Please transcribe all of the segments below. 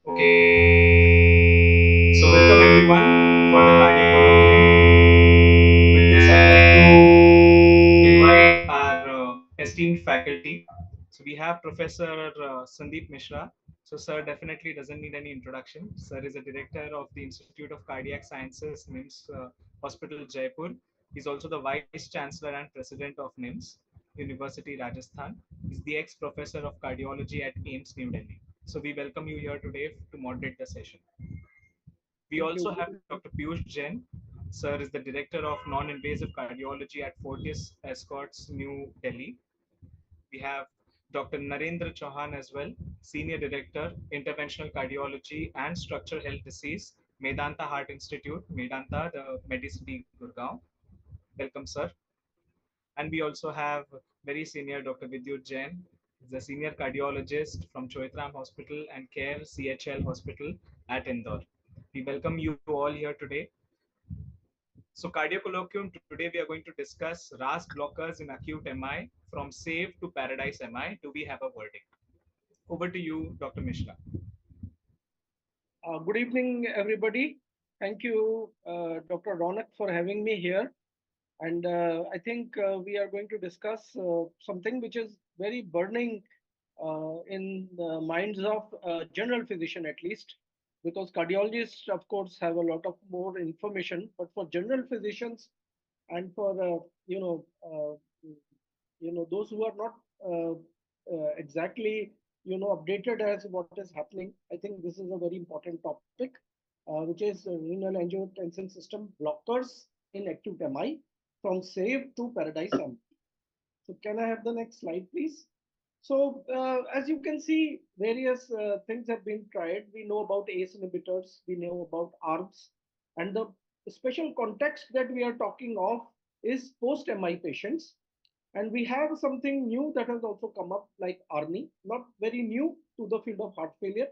Okay. So welcome everyone for the cardiac colloquium. With this, I'd like to invite our esteemed faculty. So we have Professor Sandeep Mishra. So sir definitely doesn't need any introduction. Sir is a director of the Institute of Cardiac Sciences, NIMS Hospital, Jaipur. He's also the Vice Chancellor and President of NIMS University, Rajasthan. He's the ex-professor of cardiology at AIMS, New Delhi. So we welcome you here today to moderate the session. We Thank also you. have Dr. Piyush Jain. Sir is the Director of Non-Invasive Cardiology at Fortis Escorts, New Delhi. We have Dr. Narendra Chauhan as well, Senior Director, Interventional Cardiology and Structural Health Disease, Medanta Heart Institute, Medanta, the Medicity, Gurgaon. Welcome, sir. And we also have very senior Dr. Vidyut Jain, is a senior cardiologist from Choitram Hospital and Care CHL Hospital at Indore. We welcome you all here today. So, cardiac colloquium, today we are going to discuss RAS blockers in acute MI from SAVE to Paradise MI. Do we have a verdict? Over to you, Dr. Mishra. Good evening, everybody. Thank you, Dr. Ronak, for having me here. And I think we are going to discuss something which is very burning in the minds of general physician, at least, because cardiologists, of course, have a lot of more information. But for general physicians and for those who are not exactly updated as what is happening, I think this is a very important topic, which is renal angiotensin system blockers in acute MI from SAVE to Paradise MI. So can I have the next slide, please? So as you can see, various things have been tried. We know about ACE inhibitors, we know about ARBs, and the special context that we are talking of is post-MI patients. And we have something new that has also come up, like ARNI, not very new to the field of heart failure,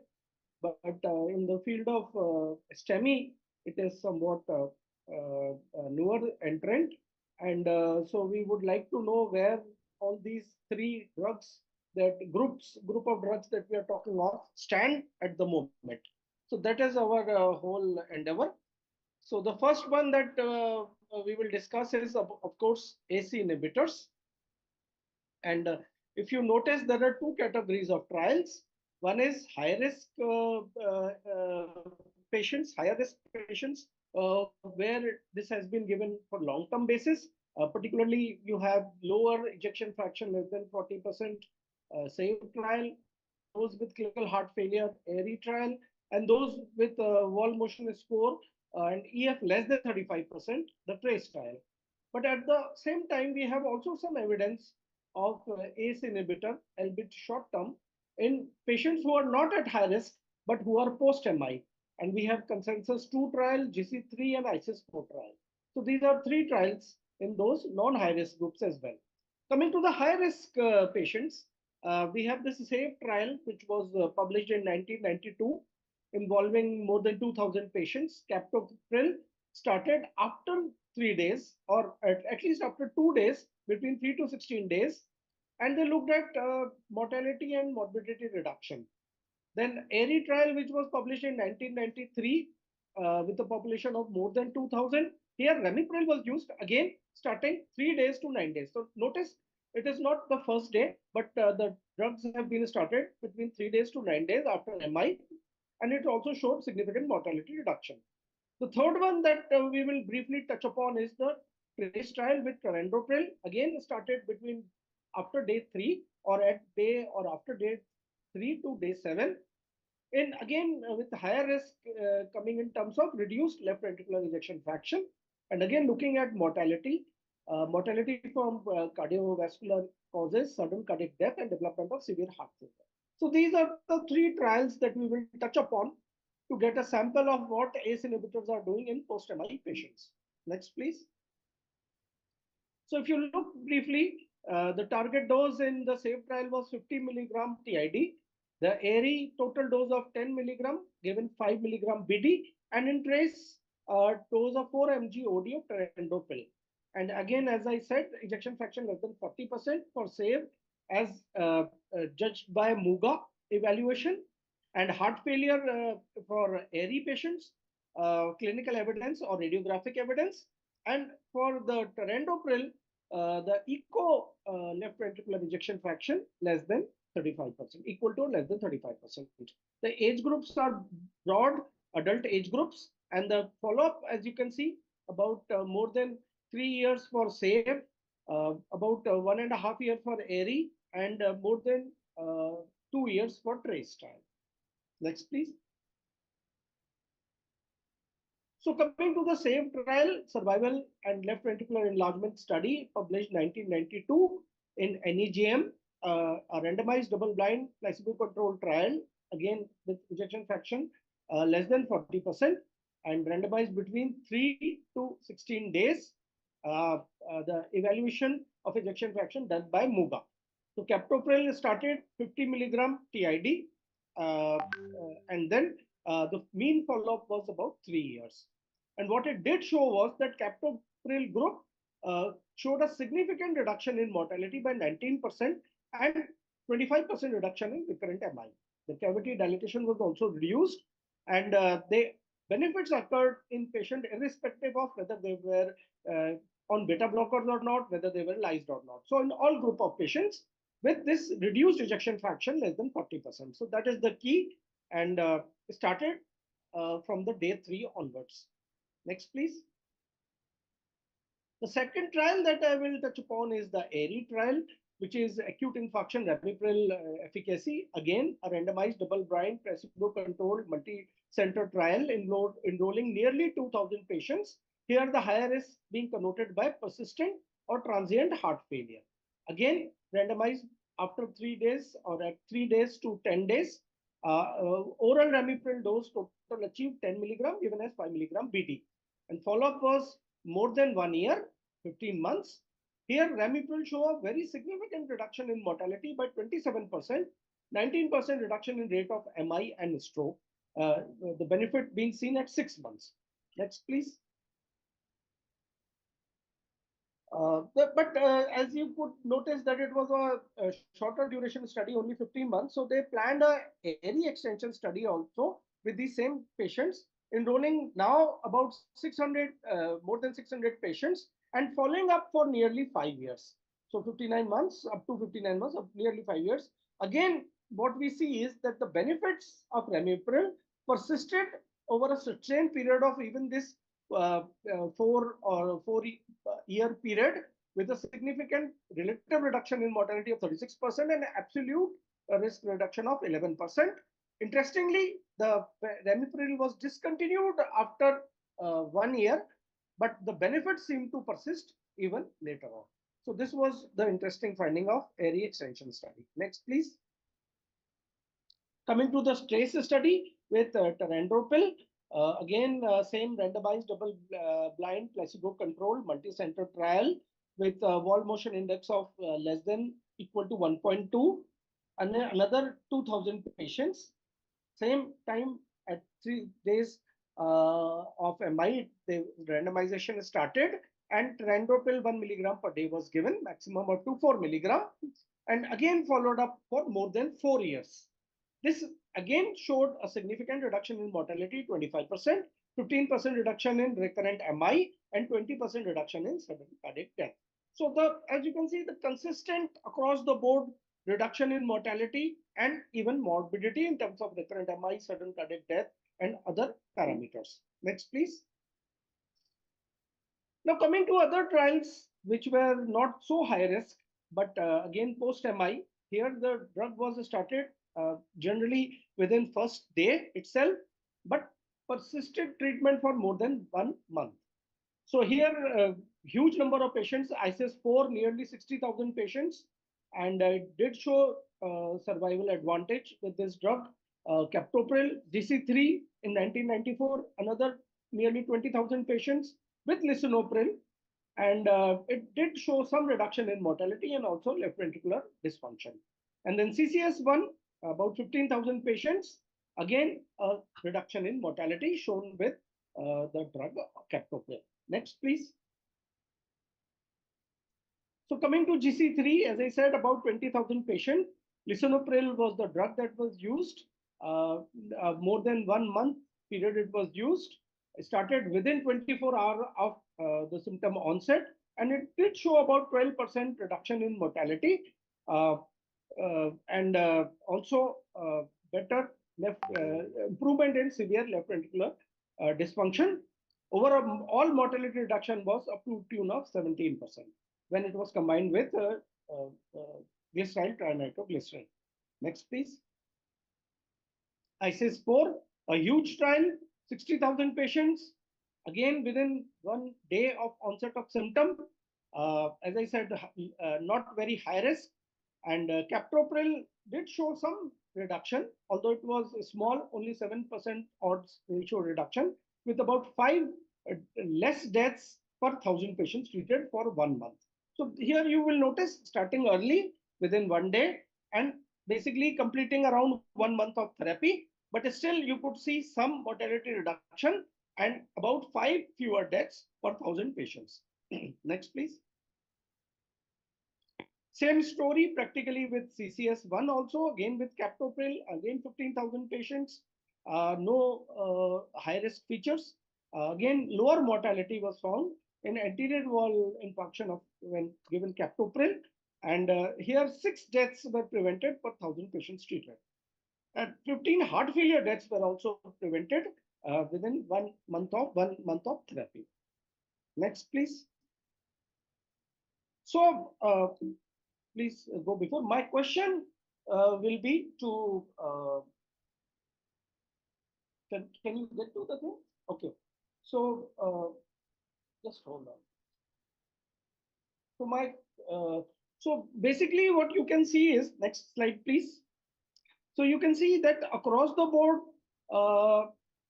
but in the field of STEMI, it is somewhat newer entrant. And so we would like to know where all these three drugs, that group of drugs that we are talking of, stand at the moment. So that is our whole endeavor. So the first one that we will discuss is, of course, AC inhibitors. And if you notice, there are two categories of trials. One is high risk patients, higher risk patients, where this has been given for long term basis. Particularly, you have lower ejection fraction, less than 40%, SAVE trial, those with clinical heart failure, ARI trial, and those with wall motion score and EF less than 35%, the TRACE trial. But at the same time, we have also some evidence of ACE inhibitor, albeit short term, in patients who are not at high risk but who are post MI. And we have consensus 2 trial, GC3, and ISIS 4 trial. So these are three trials in those non high risk groups as well. Coming to the high risk patients, we have this SAVE trial, which was published in 1992, involving more than 2,000 patients. Captopril started after 3 days, or at least after 2 days, between 3 to 16 days, and they looked at mortality and morbidity reduction. Then ARI trial, which was published in 1993, with a population of more than 2,000. Here, ramipril was used again, starting 3 days to 9 days. So notice it is not the first day, but the drugs have been started between 3 days to 9 days after MI, and it also showed significant mortality reduction. The third one that we will briefly touch upon is the TRACE trial with travoproil, again started between after day 3 or at day or after day 3 to day 7. And again, with higher risk coming in terms of reduced left ventricular ejection fraction. And again, looking at mortality, mortality from cardiovascular causes, sudden cardiac death, and development of severe heart failure. So these are the three trials that we will touch upon to get a sample of what ACE inhibitors are doing in post-MI patients. Next, please. So if you look briefly, the target dose in the SAVE trial was 50 milligram TID. The ARI total dose of 10 milligram, given 5 milligram BD, and in TRACE, dose of 4 mg OD of travoproil. And again, as I said, ejection fraction less than 40% for SAVE, as judged by MUGA evaluation. And heart failure for ARI patients, clinical evidence or radiographic evidence. And for the Tarendopril, the echo left ventricular ejection fraction less than 35%, equal to less than 35%. The age groups are broad adult age groups, and the follow-up, as you can see, about more than 3 years for SAVE, about 1.5 years for ARI, and more than 2 years for TRACE trial. Next, please. So coming to the SAVE trial, survival and left ventricular enlargement study, published 1992 in NEJM, a randomized double-blind placebo-controlled trial, again with ejection fraction less than 40%, and randomized between 3 to 16 days. The evaluation of ejection fraction done by MUGA. So captopril started 50 milligram TID, and then the mean follow-up was about 3 years. And what it did show was that captopril group showed a significant reduction in mortality by 19% and 25% reduction in recurrent MI. The cavity dilatation was also reduced, and the benefits occurred in patient irrespective of whether they were on beta blockers or not, whether they were lysed or not. So in all group of patients with this reduced ejection fraction less than 40%. So that is the key, and started from the day 3 onwards. Next, please. The second trial that I will touch upon is the ARI trial, which is acute infarction ramipril efficacy. Again, a randomized double-blind placebo-controlled multi-center trial enrolling nearly 2,000 patients. Here, the higher risk being connoted by persistent or transient heart failure. Again, randomized after 3 days or at 3 days to 10 days. Oral ramipril dose total achieved 10 milligram given as 5 milligram BD. And follow-up was more than 1 year, 15 months. Here, ramipril show a very significant reduction in mortality by 27%, 19% reduction in rate of MI and stroke. The benefit being seen at 6 months. Next, please. But as you could notice that it was a shorter duration study, only 15 months. So they planned a ARI extension study also with the same patients, enrolling now about 600, more than 600 patients, and following up for nearly 5 years. So 59 months, up to 59 months, of nearly 5 years. Again, what we see is that the benefits of ramipril persisted over a sustained period of even this 4-year period, with a significant relative reduction in mortality of 36% and absolute risk reduction of 11%. Interestingly, the ramipril was discontinued after 1 year, but the benefits seem to persist even later on. So this was the interesting finding of ARI extension study. Next, please. Coming to the TRACE study with Tarendopril, again, same randomized double-blind placebo-controlled multi-center trial with wall motion index of less than equal to 1.2, and another 2,000 patients. Same time at 3 days of MI, the randomization started, and Tarendopril 1 milligram per day was given, maximum up to 4 milligram, and again followed up for more than 4 years. This again showed a significant reduction in mortality, 25%, 15% reduction in recurrent MI, and 20% reduction in sudden cardiac death. So as you can see, the consistent across the board reduction in mortality and even morbidity in terms of recurrent MI, sudden cardiac death, and other parameters. Next, please. Now coming to other trials which were not so high risk, but again post-MI, here the drug was started generally within first day itself, but persisted treatment for more than 1 month. So here, huge number of patients, ICS-4, nearly 60,000 patients, and it did show survival advantage with this drug. Captopril, GC3 in 1994, another nearly 20,000 patients with lisinopril, and it did show some reduction in mortality and also left ventricular dysfunction. And then CCS1, about 15,000 patients, again, a reduction in mortality shown with the drug captopril. Next, please. So coming to GC3, as I said, about 20,000 patients, lisinopril was the drug that was used. uh, more than 1 month period it was used. It started within 24 hours of the symptom onset, and it did show about 12% reduction in mortality, uh, and also better left improvement in severe left ventricular dysfunction. Overall mortality reduction was up to tune of 17% when it was combined with glycerol trinitroglycerin. Next, please. ISIS-4, a huge trial, 60,000 patients, again within 1 day of onset of symptom. As I said, not very high risk. And captopril did show some reduction, although it was small, only 7% odds ratio reduction, with about 5 less deaths per 1,000 patients treated for 1 month. So here you will notice starting early within 1 day and basically completing around 1 month of therapy, but still you could see some mortality reduction and about 5 fewer deaths per 1,000 patients. Next, please. Same story practically with CCS1 also, again with captopril, again 15,000 patients, no high risk features. Again, lower mortality was found in anterior wall infarction of when given captopril, and here 6 deaths were prevented per 1,000 patients treated. And 15 heart failure deaths were also prevented within 1 month of therapy. Next, please. So, please go before. My question will be to, can you get to the thing? Okay. So, just hold on. So my, so basically what you can see is, next slide, please. So you can see that across the board,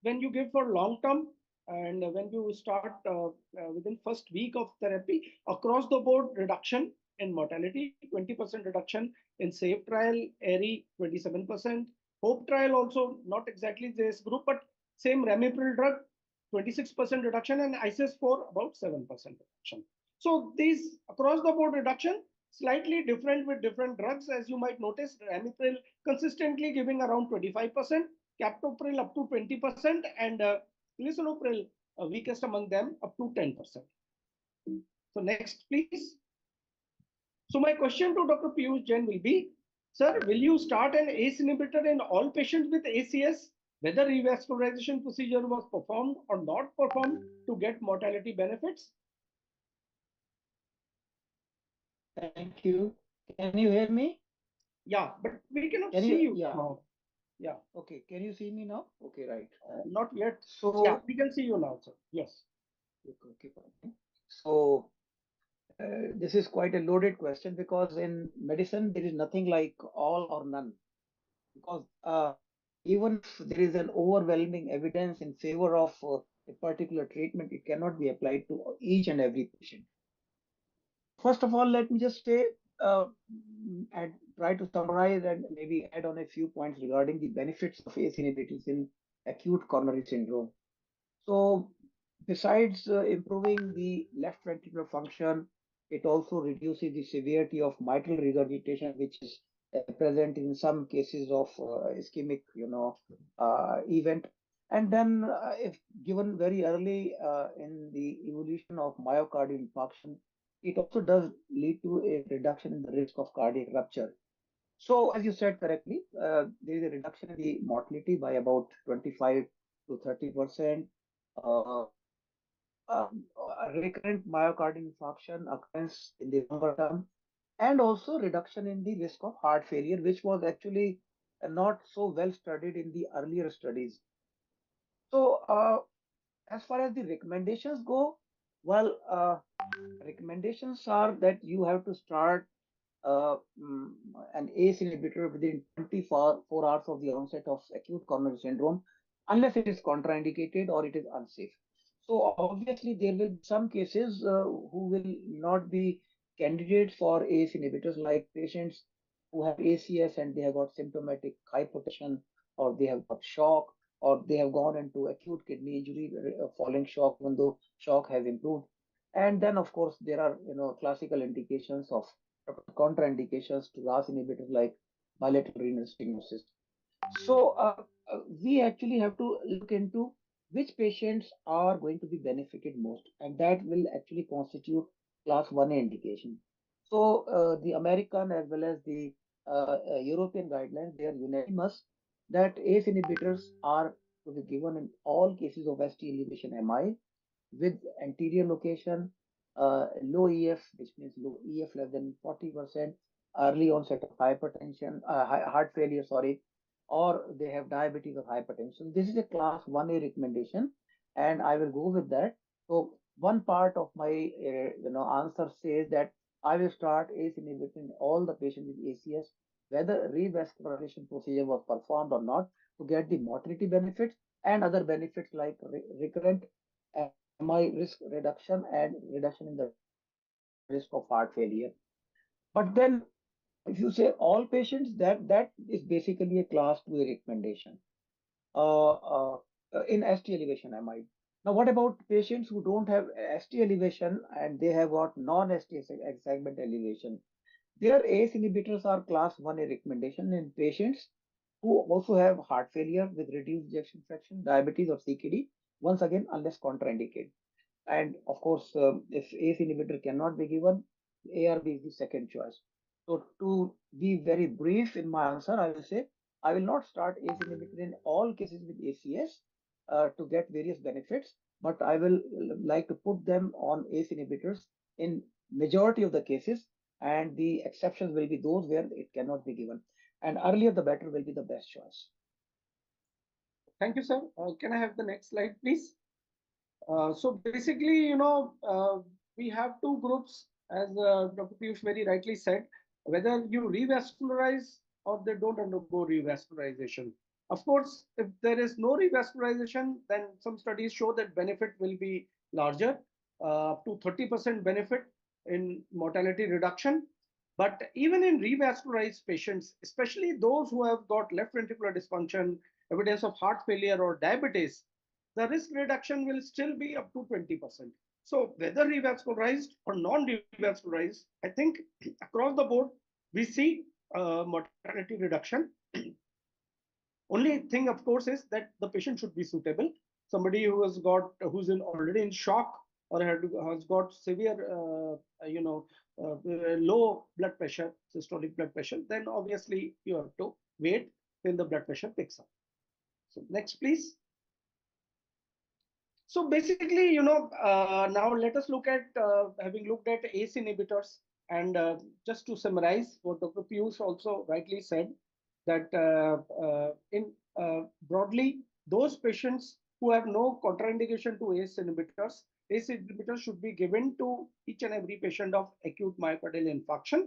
when you give for long term and when you start within first week of therapy, across the board reduction in mortality, 20% reduction in SAFE trial, ARI 27%, HOPE trial also not exactly this group, but same ramipril drug, 26% reduction, and ISIS-4 about 7% reduction. So these across the board reduction slightly different with different drugs. As you might notice, ramipril consistently giving around 25%, captopril up to 20%, and lisinopril, weakest among them, up to 10%. So next, please. So my question to Dr. Piyush Jain will be, sir, will you start an ACE inhibitor in all patients with ACS, whether revascularization procedure was performed or not performed, to get mortality benefits? Thank you. Can you hear me? Yeah, but we cannot Can see you? you Yeah. now. Yeah. Okay. Can you see me now? Okay, right. Not yet. Yeah, So, we can see you now, sir. Yes. okay, fine. So, this is quite a loaded question because in medicine there is nothing like all or none. Because even if there is an overwhelming evidence in favor of a particular treatment, it cannot be applied to each and every patient. First of all, let me just say and try to summarize and maybe add on a few points regarding the benefits of ACE inhibitors in acute coronary syndrome. So, besides improving the left ventricular function, it also reduces the severity of mitral regurgitation, which is present in some cases of ischemic, event. And then, if given very early in the evolution of myocardial infarction, it also does lead to a reduction in the risk of cardiac rupture. So, as you said correctly, there is a reduction in the mortality by about 25 to 30%. Uh, Recurrent myocardial infarction occurrence in the longer term, and also reduction in the risk of heart failure, which was actually not so well studied in the earlier studies. So, as far as the recommendations go, well, recommendations are that you have to start uh, mm, an ACE inhibitor within 24 hours of the onset of acute coronary syndrome, unless it is contraindicated or it is unsafe. So obviously there will be some cases who will not be candidates for ACE inhibitors, like patients who have ACS and they have got symptomatic hypotension, or they have got shock, or they have gone into acute kidney injury following shock, even though shock has improved. And then, of course, there are classical indications of contraindications to RAS inhibitors like bilateral renal stenosis. So we actually have to look into which patients are going to be benefited most, and that will actually constitute class 1A indication. So the American as well as the European guidelines, they are unanimous that ACE inhibitors are to be given in all cases of ST elevation MI with anterior location, low EF, which means low EF less than 40%, early onset of hypertension, heart failure, sorry, or they have diabetes or hypertension. This is a class 1A recommendation, and I will go with that. So one part of my answer says that I will start ACE inhibitor in all the patients with ACS, whether revascularization procedure was performed or not, to get the mortality benefits and other benefits like recurrent MI risk reduction and reduction in the risk of heart failure. But then, if you say all patients, that is basically a class 2A recommendation in ST elevation MI. Now, what about patients who don't have ST elevation and they have got non-ST segment elevation? Their ACE inhibitors are class 1A recommendation in patients who also have heart failure with reduced ejection fraction, diabetes or CKD, once again, unless contraindicated. And of course, if ACE inhibitor cannot be given, ARB is the second choice. So to be very brief in my answer, I will say I will not start ACE inhibitor in all cases with ACS to get various benefits, but I will like to put them on ACE inhibitors in majority of the cases, and the exceptions will be those where it cannot be given. And earlier the better will be the best choice. Thank you, sir. Can I have the next slide, please? So basically, we have two groups, as Dr. Piyush very rightly said, whether you revascularize or they don't undergo revascularization. Of course, if there is no revascularization, then some studies show that benefit will be larger, up to 30% benefit in mortality reduction. But even in revascularized patients, especially those who have got left ventricular dysfunction, evidence of heart failure or diabetes, the risk reduction will still be up to 20%. So whether revascularized or non-revascularized, I think across the board, we see mortality reduction. Only thing, of course, is that the patient should be suitable. Somebody who's already in shock or has got severe, low blood pressure, systolic blood pressure, then obviously you have to wait till the blood pressure picks up. So next, please. So basically, now let us look at, having looked at ACE inhibitors, and just to summarize what Dr. Piyush also rightly said, that in broadly, those patients who have no contraindication to ACE inhibitors should be given to each and every patient of acute myocardial infarction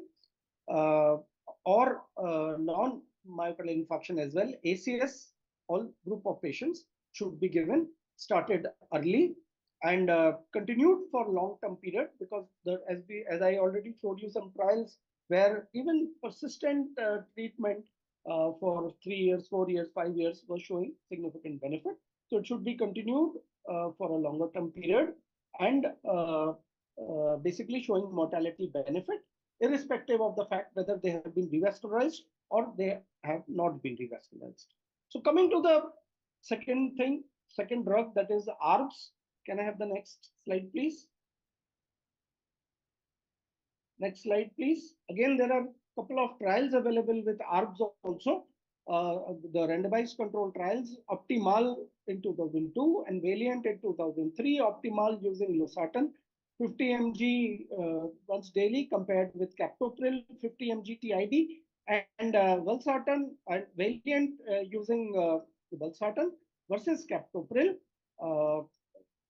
uh, or non-myocardial infarction as well. ACS, all group of patients should be given, started early and continued for long-term period, because as I already showed you some trials where even persistent treatment for 3 years, 4 years, 5 years was showing significant benefit. So it should be continued for a longer term period and basically showing mortality benefit, irrespective of the fact whether they have been revascularized or they have not been revascularized. So coming to the second thing, second drug, that is ARBs. Can I have the next slide, please? Next slide, please. Again, there are a couple of trials available with ARBs also. The randomized control trials, Optimal in 2002 and Valiant in 2003. Optimal using losartan 50 mg once daily compared with captopril 50 mg TID, and valsartan and Valiant using valsartan versus captopril. Uh,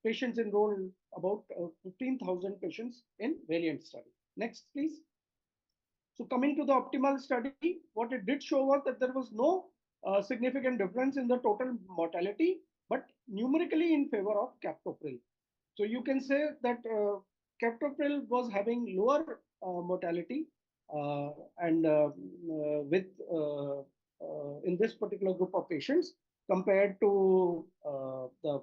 Patients enrolled about 15,000 patients in Valiant study. Next, please. So coming to the optimal study, what it did show was that there was no significant difference in the total mortality, but numerically in favor of captopril. So you can say that captopril was having lower mortality and with in this particular group of patients compared to the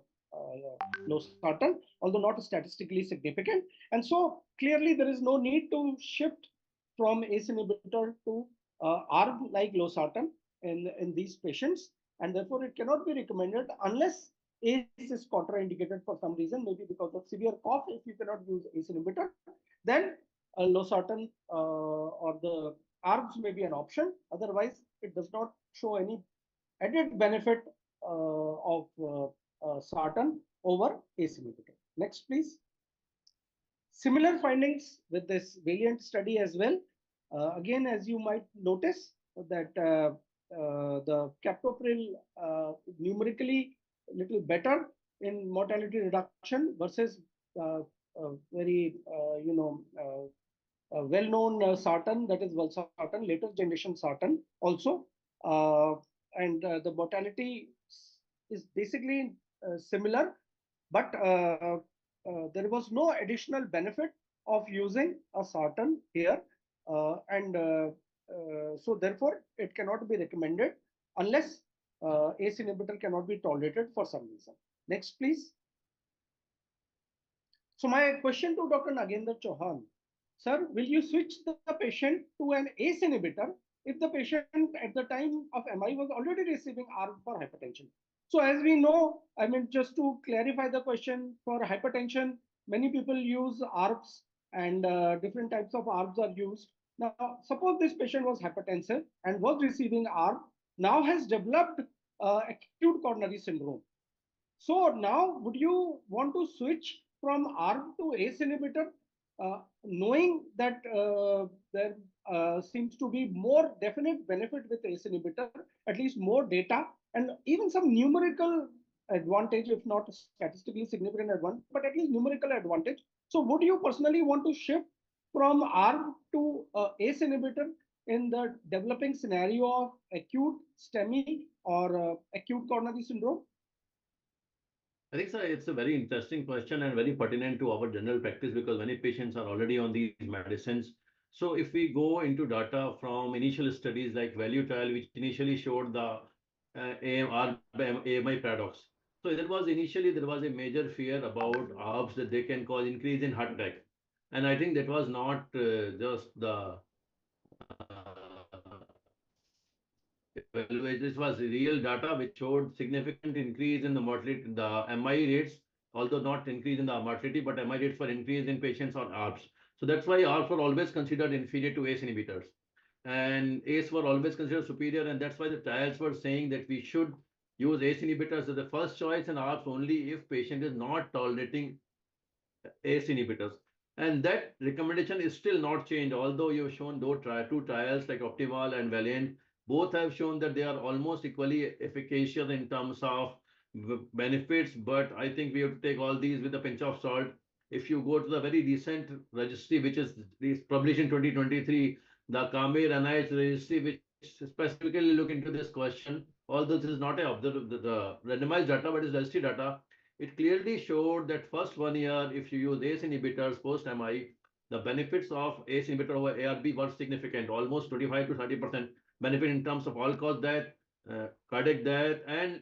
losartan, although not statistically significant. And so clearly there is no need to shift from ACE inhibitor to ARB like losartan. in these patients, and therefore it cannot be recommended unless ACE is contraindicated for some reason, maybe because of severe cough. If you cannot use ACE inhibitor, then losartan or the ARBs may be an option. Otherwise, it does not show any added benefit of sartan over ACE inhibitor. Next, please. Similar findings with this Valiant study as well. Again, as you might notice that the captopril numerically a little better in mortality reduction versus very well-known sartan, that is valsartan, later generation sartan also. Uh, and the mortality is basically similar, but there was no additional benefit of using a sartan here. So therefore, it cannot be recommended unless ACE inhibitor cannot be tolerated for some reason. Next, please. So my question to Dr. Nagendra Chauhan, sir, will you switch the patient to an ACE inhibitor if the patient at the time of MI was already receiving ARB for hypertension? So as we know, I mean, just to clarify the question, for hypertension, many people use ARBs and different types of ARBs are used. Now, suppose this patient was hypertensive and was receiving ARB, now has developed acute coronary syndrome. So now, would you want to switch from ARB to ACE inhibitor, knowing that there seems to be more definite benefit with ACE inhibitor, at least more data, and even some numerical advantage, if not statistically significant advantage, but at least numerical advantage. So would you personally want to shift from ARB to ACE inhibitor in the developing scenario of acute STEMI or acute coronary syndrome? I think, sir, it's a very interesting question and very pertinent to our general practice because many patients are already on these medicines. So if we go into data from initial studies like value trial, which initially showed the AMI paradox. So there was a major fear about ARBs that they can cause increase in heart attack. And I think that was not just the evaluation. This was real data which showed significant increase in the mortality, the MI rates, although not increase in the mortality, but MI rates were increased in patients on ARBs. So that's why ARBs were always considered inferior to ACE inhibitors. And ACE were always considered superior, and that's why the trials were saying that we should use ACE inhibitors as the first choice and ARBs only if patient is not tolerating ACE inhibitors. And that recommendation is still not changed, although you've shown two trials like Optimal and Valiant. Both have shown that they are almost equally efficacious in terms of benefits, but I think we have to take all these with a pinch of salt. If you go to the very recent registry, which is published in 2023, the Kamir NIH registry, which specifically look into this question, although this is not the randomized data, but it's registry data, it clearly showed that first 1 year, if you use ACE inhibitors post-MI, the benefits of ACE inhibitor over ARB were significant, almost 25 to 30% benefit in terms of all-cause death, cardiac death, and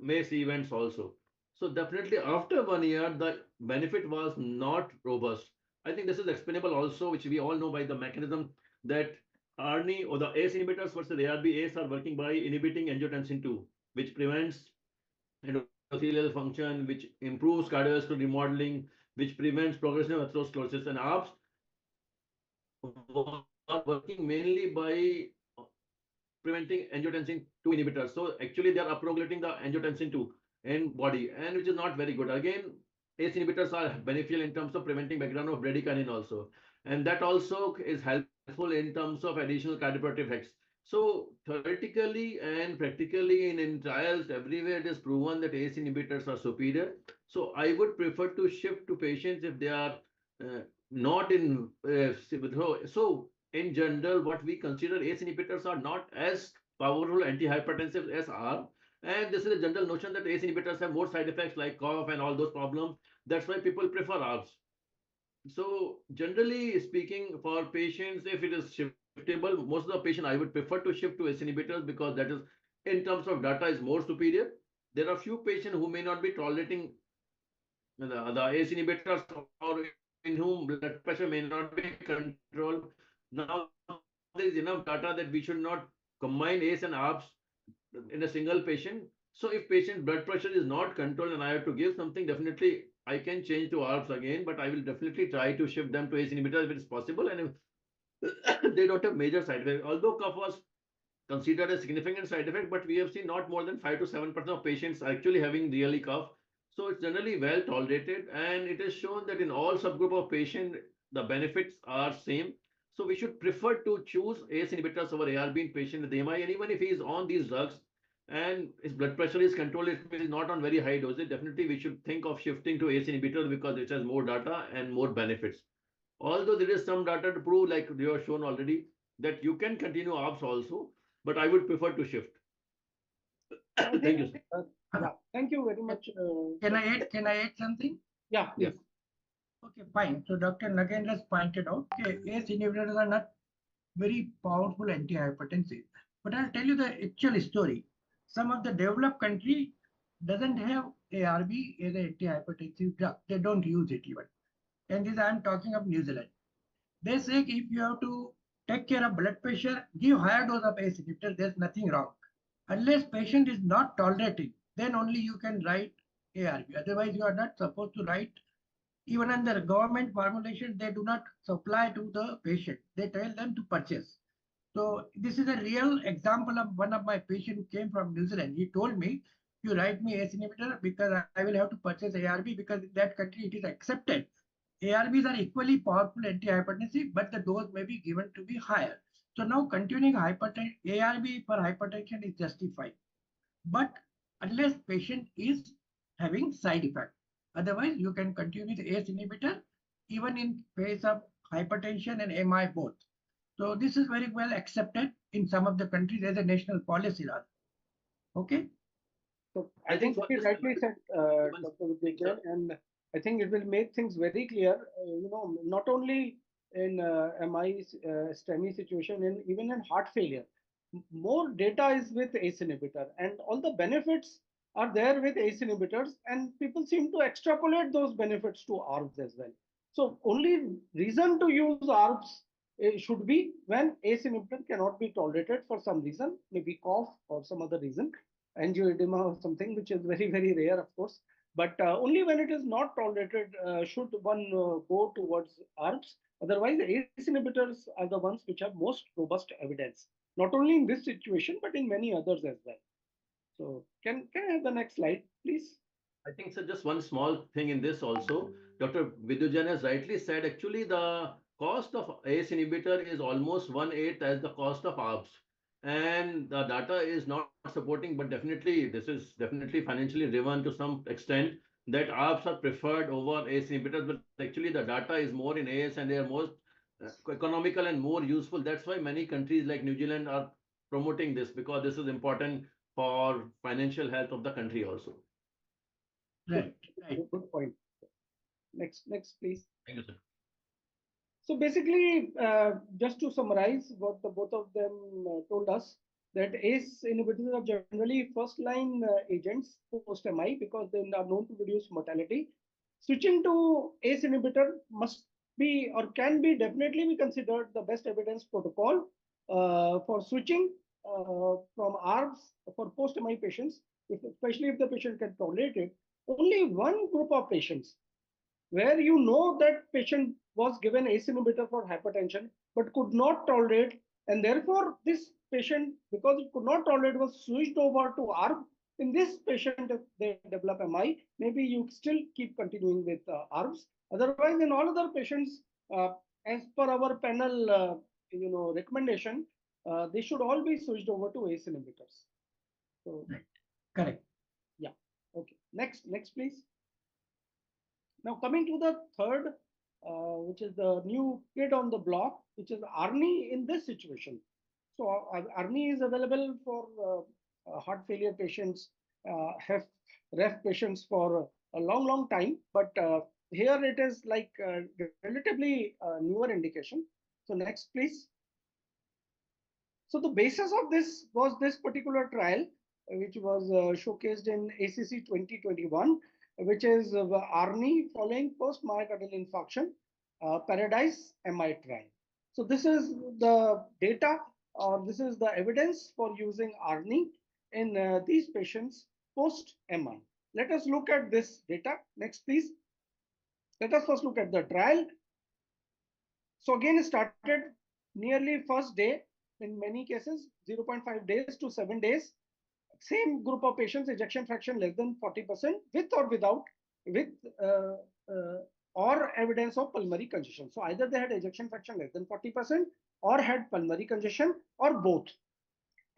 MACE events also. So definitely after 1 year, the benefit was not robust. I think this is explainable also, which we all know by the mechanism that ARNI or the ACE inhibitors versus ARB ACE are working by inhibiting angiotensin 2, which prevents endothelial function, which improves cardiovascular remodeling, which prevents progression of atherosclerosis. And ARBs are working mainly by preventing angiotensin 2 inhibitors. So actually they are upregulating the angiotensin 2 in body, and which is not very good. Again, ACE inhibitors are beneficial in terms of preventing background of bradykinin also. And that also is helpful in terms of additional cardioprotective effects. So theoretically and practically in trials everywhere it is proven that ACE inhibitors are superior. So I would prefer to shift to patients if they are not in so in general, what we consider ACE inhibitors are not as powerful antihypertensives as ARB. And this is a general notion that ACE inhibitors have more side effects like cough and all those problems. That's why people prefer ARBs. So generally speaking, for patients, if it is shiftable, most of the patient I would prefer to shift to ACE inhibitors because that is, in terms of data, is more superior. There are few patients who may not be tolerating the ACE inhibitors or in whom blood pressure may not be controlled. Now there is enough data that we should not combine ACE and ARBs in a single patient. So if patient blood pressure is not controlled and I have to give something, definitely I can change to ARBs again, but I will definitely try to shift them to ACE inhibitor if it is possible, and if they don't have major side effects. Although cough was considered a significant side effect, but we have seen not more than 5 to 7% of patients actually having really cough. So it's generally well tolerated, and it is shown that in all subgroup of patient, the benefits are same. So we should prefer to choose ACE inhibitors over ARB in patient with AMI, and even if he is on these drugs and his blood pressure is controlled, it is not on very high dosage, definitely we should think of shifting to ACE inhibitor because it has more data and more benefits. Although there is some data to prove, like you have shown already, that you can continue ARBs also, but I would prefer to shift. I Thank think, you, sir. yeah, thank you very much. Can I add something? Yeah, Yeah. please. Okay, fine. So Dr. Nagin just pointed out, okay, ACE inhibitors are not very powerful antihypertensive. But I'll tell you the actual story. Some of the developed country doesn't have ARB as an antihypertensive drug. They don't use it even. And this I'm talking of New Zealand. They say if you have to take care of blood pressure, give higher dose of ACE inhibitor. There's nothing wrong. Unless patient is not tolerating, then only you can write ARB. Otherwise, you are not supposed to write. Even under government formulation, they do not supply to the patient. They tell them to purchase. So this is a real example of one of my patient who came from New Zealand. He told me, you write me ACE inhibitor because I will have to purchase ARB because in that country it is accepted. ARBs are equally powerful antihypertensive, but the dose may be given to be higher. So now continuing hypertension, ARB for hypertension is justified. But unless patient is having side effect, otherwise you can continue with ACE inhibitor even in case of hypertension and MI both. So this is very well accepted in some of the countries as a national policy. Okay. So I I think think for very this, rightly said, once- Dr. Vijay, sir. and I think it will make things very clear. Not only in MI STEMI situation, and even in heart failure, more data is with ACE inhibitor, and all the benefits are there with ACE inhibitors, and people seem to extrapolate those benefits to ARBs as well. So only reason to use ARBs should be when ACE inhibitor cannot be tolerated for some reason, maybe cough or some other reason, angioedema or something, which is very, very rare, of course. But only when it is not tolerated should one go towards ARBs. Otherwise, ACE inhibitors are the ones which have most robust evidence, not only in this situation, but in many others as well. So can I have the next slide, please? I think so. Just one small thing in this also. Dr. Vidhujan has rightly said actually the cost of ACE inhibitor is almost 1/8 as the cost of ARBs. And the data is not supporting, but definitely this is definitely financially driven to some extent that ARBs are preferred over ACE inhibitors. But actually the data is more in ACE and they are more economical and more useful. That's why many countries like New Zealand are promoting this because this is important for financial health of the country also. Right. Right. Good point. Next, please. Thank you, sir. So basically, just to summarize what the both of them told us, that ACE inhibitors are generally first-line agents post-MI because they are known to reduce mortality. Switching to ACE inhibitor must be or can be definitely be considered the best evidence protocol for switching from ARBs for post-MI patients, especially if the patient can tolerate it. Only one group of patients where you know that patient was given ACE inhibitor for hypertension but could not tolerate, and therefore this patient, because it could not tolerate, was switched over to ARB. In this patient, if they develop MI, maybe you still keep continuing with ARBs. Otherwise, in all other patients, as per our panel, recommendation, they should all be switched over to ACE inhibitors. So, Right. Correct. yeah. Okay. Next, please. Now coming to the third, which is the new kid on the block, which is ARNI in this situation. So ARNI is available for heart failure patients, ref patients for a long time, but here it is like relatively newer indication. So next, please. So the basis of this was this particular trial, which was showcased in ACC 2021, which is ARNI following post-myocardial infarction, Paradise MI trial. So this is the data or this is the evidence for using ARNI in these patients post-MI. Let us look at this data. Next, please. Let us first look at the trial. So again, it started nearly first day, in many cases, 0.5 days to 7 days. Same group of patients, ejection fraction less than 40%, with or without, with or evidence of pulmonary congestion. So either they had ejection fraction less than 40% or had pulmonary congestion, or both.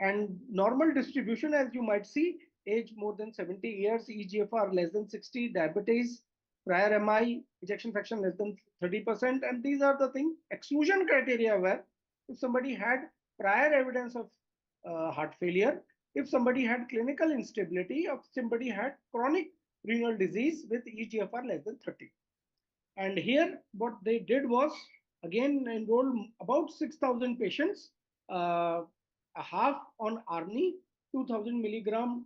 And normal distribution, as you might see, age more than 70 years, EGFR less than 60, diabetes, prior MI, ejection fraction less than 30%. And these are the thing. Exclusion criteria were if somebody had prior evidence of heart failure, if somebody had clinical instability, if somebody had chronic renal disease with EGFR less than 30. And here, what they did was, again, enroll about 6,000 patients, a half on ARNI, 2,000 milligram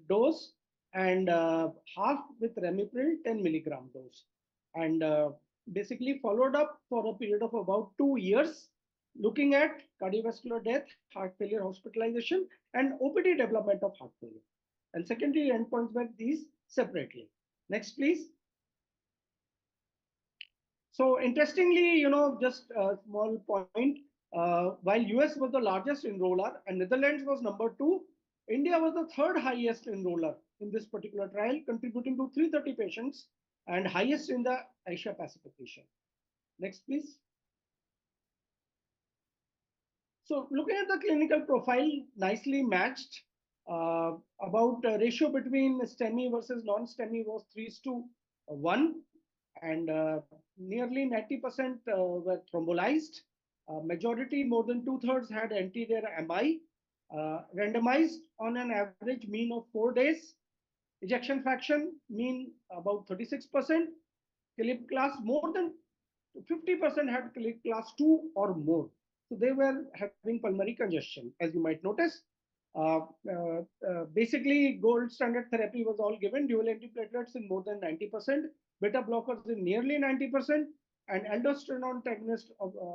dose, and half with Ramipril, 10 milligram dose. And basically followed up for a period of about 2 years, looking at cardiovascular death, heart failure hospitalization, and OPD development of heart failure. And secondary endpoints were these separately. Next, please. So interestingly, just a small point, while US was the largest enroller and Netherlands was number 2, India was the third highest enroller in this particular trial, contributing to 330 patients and highest in the Asia Pacific region. Next, please. So looking at the clinical profile, nicely matched. About ratio between STEMI versus non-STEMI was 3:1. And nearly 90% were thrombolized. Majority, more than 2/3, had anterior MI, randomized on an average mean of 4 days. Ejection fraction mean about 36%. Philip class, more than 50% had Philip class 2 or more. So they were having pulmonary congestion, as you might notice. Basically, gold standard therapy was all given, dual antiplatelets in more than 90%, beta blockers in nearly 90%, and aldosterone antagonist,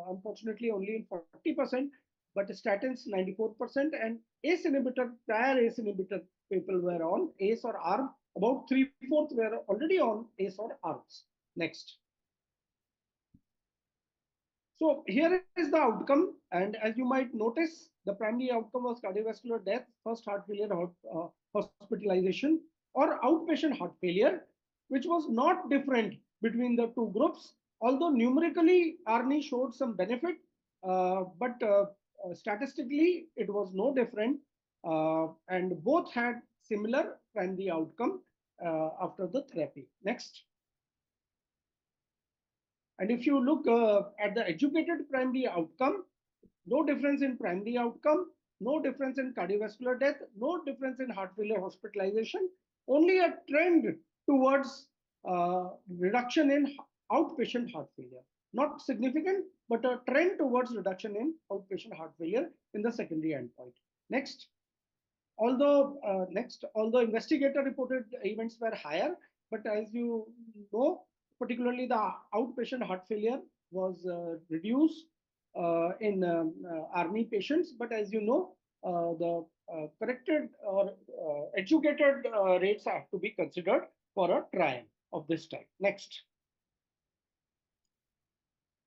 unfortunately, only in 40%, but statins 94%, and ACE inhibitor, prior ACE inhibitor people were on ACE or ARB, about 3/4 were already on ACE or ARBs. Next. So here is the outcome, and as you might notice, the primary outcome was cardiovascular death, first heart failure, hospitalization, or outpatient heart failure, which was not different between the two groups. Although numerically ARNI showed some benefit, but statistically it was no different, and both had similar primary outcome after the therapy. Next. And if you look at the educated primary outcome, no difference in primary outcome, no difference in cardiovascular death, no difference in heart failure hospitalization, only a trend towards reduction in outpatient heart failure. Not significant, but a trend towards reduction in outpatient heart failure in the secondary endpoint. Next. Although investigator reported events were higher, but as you know, particularly the outpatient heart failure was reduced in ARNI patients. But as you know, the corrected or educated rates have to be considered for a trial of this type. Next.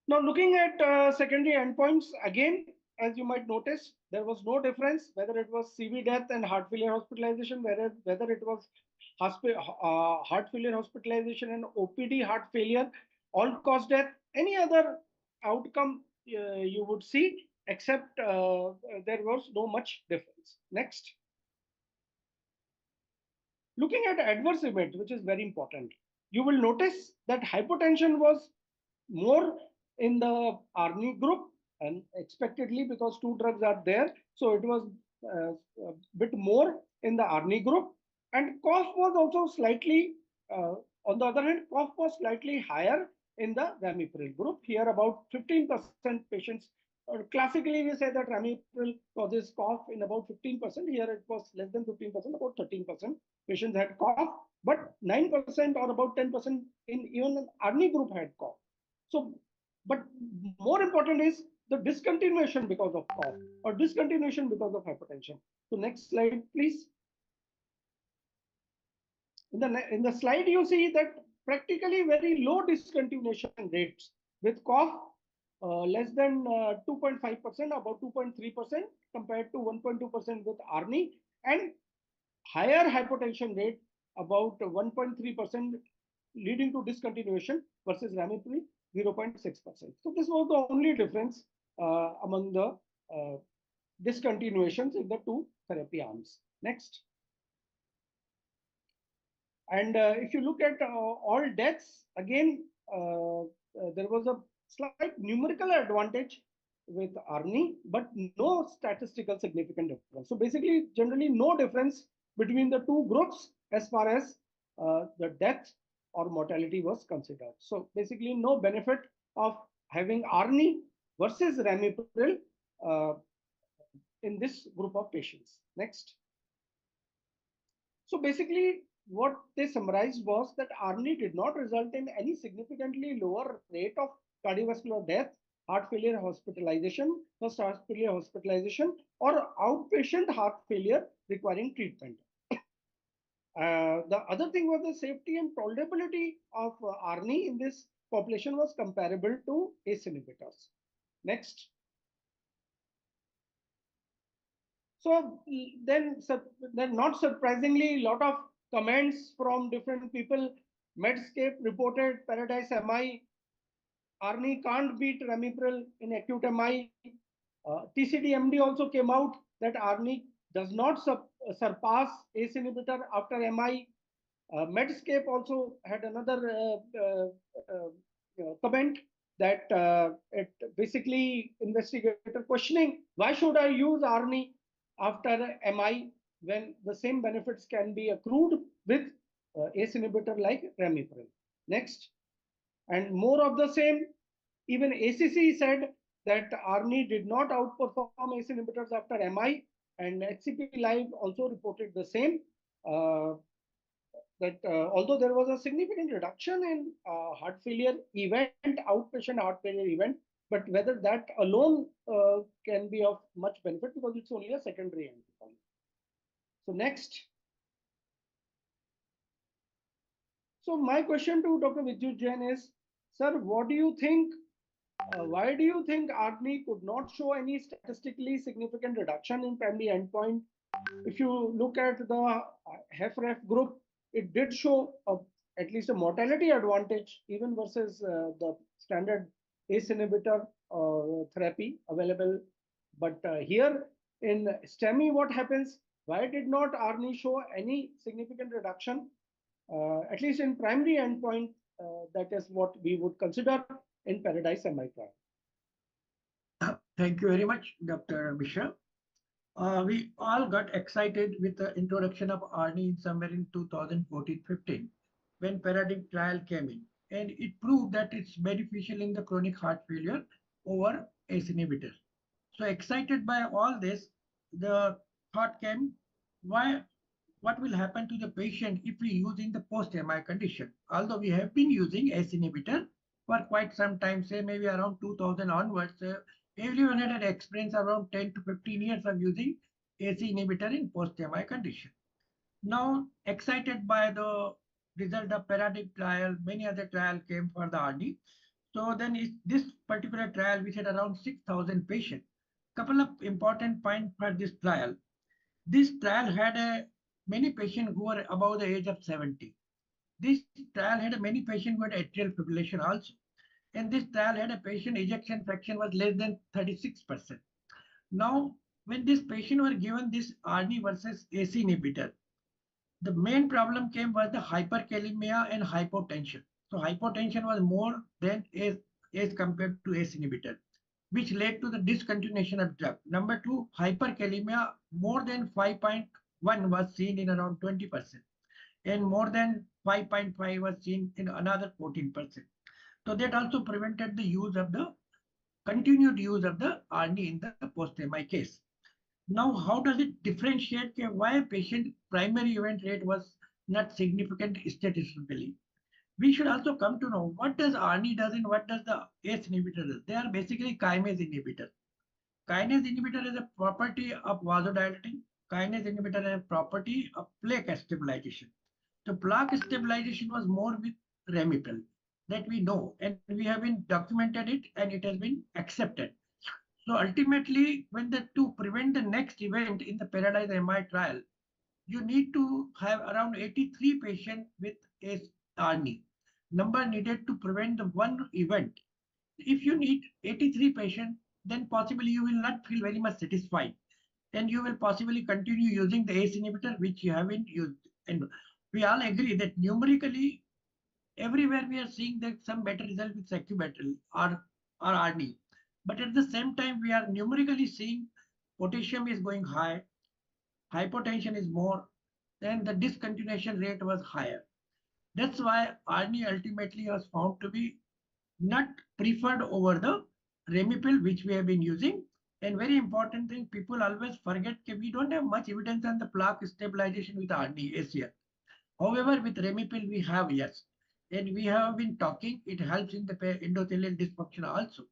Now looking at secondary endpoints, again, as you might notice, there was no difference whether it was CV death and heart failure hospitalization, whether it was heart failure hospitalization and OPD heart failure, all-cause death, any other outcome you would see, except there was no much difference. Next. Looking at adverse event, which is very important, you will notice that hypotension was more in the ARNI group, and expectedly because two drugs are there, so it was a bit more in the ARNI group. And cough was also slightly, on the other hand, cough was slightly higher in the Ramipril group. Here about 15% patients, or classically we say that Ramipril causes cough in about 15%. Here it was less than 15%, about 13% patients had cough, but 9% or about 10% in even an ARNI group had cough. So, but more important is the discontinuation because of cough or discontinuation because of hypertension. So next slide, please. In the slide, you see that practically very low discontinuation rates with cough less than 2.5%, about 2.3% compared to 1.2% with ARNI, and higher hypertension rate about 1.3% leading to discontinuation versus Ramipril 0.6%. So this was the only difference among the discontinuations in the two therapy arms. Next. And if you look at all deaths, again, there was a slight numerical advantage with ARNI, but no statistical significant difference. So basically, generally no difference between the two groups as far as the death or mortality was considered. So basically no benefit of having ARNI versus Ramipril in this group of patients. Next. So basically, what they summarized was that ARNI did not result in any significantly lower rate of cardiovascular death, heart failure hospitalization, first heart failure hospitalization, or outpatient heart failure requiring treatment. The other thing was the safety and tolerability of ARNI in this population was comparable to ACE inhibitors. Next. So then not surprisingly, a lot of comments from different people. Medscape reported Paradise MI, ARNI can't beat Ramipril in acute MI. TCD-MD also came out that ARNI does not surpass ACE inhibitor after MI. Medscape also had another comment that it basically investigator questioning why should I use ARNI after MI when the same benefits can be accrued with ACE inhibitor like Ramipril. Next. And more of the same, even ACC said that ARNI did not outperform ACE inhibitors after MI, and HCP Live also reported the same. That although there was a significant reduction in heart failure event, outpatient heart failure event, but whether that alone can be of much benefit because it's only a secondary endpoint. So next. So my question to Dr. Vidyut Jain is, sir, what do you think? Why do you think ARNI could not show any statistically significant reduction in primary endpoint? If you look at the HFrEF group, it did show at least a mortality advantage even versus the standard ACE inhibitor therapy available. But here in STEMI, what happens? Why did not ARNI show any significant reduction? At least in primary endpoint, that is what we would consider in Paradise MI trial. Thank you very much, Dr. Mishra. We all got excited with the introduction of ARNI in somewhere in 2014-15 when Paradigm trial came in, and it proved that it's beneficial in the chronic heart failure over ACE inhibitor. So excited by all this, the thought came, what will happen to the patient if we use in the post-MI condition? Although we have been using ACE inhibitor for quite some time, say maybe around 2000 onwards, everyone had an experience around 10 to 15 years of using ACE inhibitor in post-MI condition. Now, excited by the result of Paradigm trial, many other trials came for the ARNI. So then this particular trial, we had around 6,000 patients. Couple of important points for this trial. This trial had many patients who were above the age of 70. This trial had many patients who had atrial fibrillation also. And this trial had a patient ejection fraction was less than 36%. Now, when this patient were given this ARNI versus ACE inhibitor, the main problem came was the hyperkalemia and hypotension. So hypotension was more than as compared to ACE inhibitor, which led to the discontinuation of drug. Number two, hyperkalemia more than 5.1 was seen in around 20%, and more than 5.5 was seen in another 14%. So that also prevented the use of the continued use of the ARNI in the post-MI case. Now, how does it differentiate why a patient primary event rate was not significant statistically? we should also come to know what does ARNI does and what does the ACE inhibitor does. They are basically kinase inhibitors. Kinase inhibitor is a property of vasodilating. Kinase inhibitor is a property of plaque stabilization. The plaque stabilization was more with Remipel that we know, and we have been documented it and it has been accepted. So ultimately, to prevent the next event in the Paradise MI trial, you need to have around 83 patients with ACE ARNI. Number needed to prevent the one event. If you need 83 patients, then possibly you will not feel very much satisfied. Then you will possibly continue using the ACE inhibitor, which you haven't used. And we all agree that numerically, everywhere we are seeing that some better result with sacubitril or RD. But at the same time, we are numerically seeing potassium is going high, hypotension is more, then the discontinuation rate was higher. That's why RD ultimately was found to be not preferred over the Remipil, which we have been using. And very important thing, people always forget that we don't have much evidence on the plaque stabilization with RD ACL. However, with Remipil, we have, yes. And we have been talking, it helps in the endothelial dysfunction also.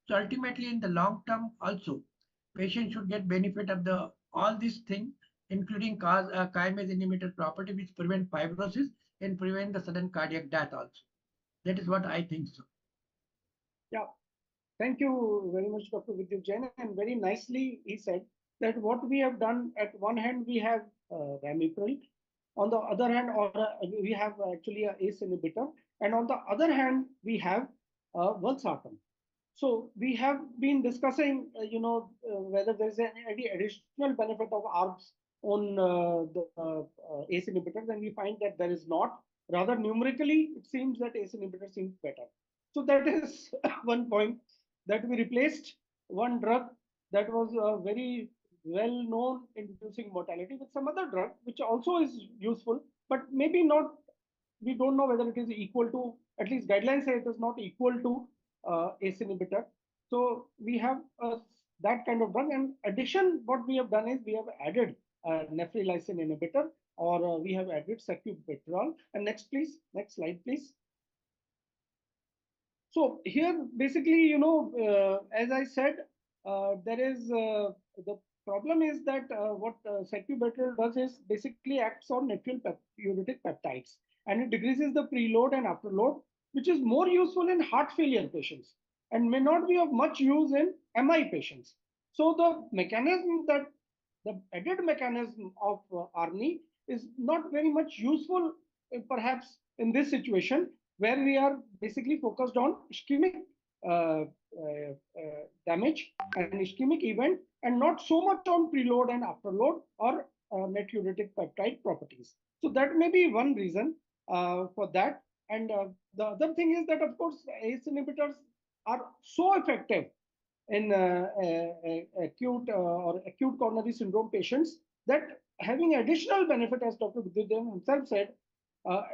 So ultimately, in the long term also, patients should get benefit of the all these things, including kinase inhibitor property, which prevent fibrosis and prevent the sudden cardiac death also. That is what I think so. Yeah, thank you very much, Dr. Vidyut Jain. And very nicely, he said that what we have done at one hand, we have Ramipril. On the other hand, or we have actually a ACE inhibitor. And on the other hand, we have Valsartan. So we have been discussing, whether there's any additional benefit of ARBs on the ACE inhibitors, and we find that there is not. Rather, numerically, it seems that ACE inhibitor seems better. So that is one point, that we replaced one drug that was very well known in reducing mortality with some other drug, which also is useful, but maybe not. We don't know whether it is equal to, at least guidelines say it is not equal to ACE inhibitor. So we have that kind of drug. And addition, what we have done is we have added nephrilysin inhibitor, or we have added sacubitril. And next, please, next slide, please. So here, basically, as I said, there is the problem is that what sacubitril does is basically acts on natriuretic peptides, and it decreases the preload and afterload, which is more useful in heart failure patients and may not be of much use in MI patients. So the mechanism that the added mechanism of ARNI is not very much useful, perhaps in this situation, where we are basically focused on ischemic uh, damage and ischemic event, and not so much on preload and afterload or natriuretic peptide properties. So that may be one reason for that. And the other thing is that, of course, ACE inhibitors are so effective in acute coronary syndrome patients that having additional benefit, as Dr. Vidyut himself said,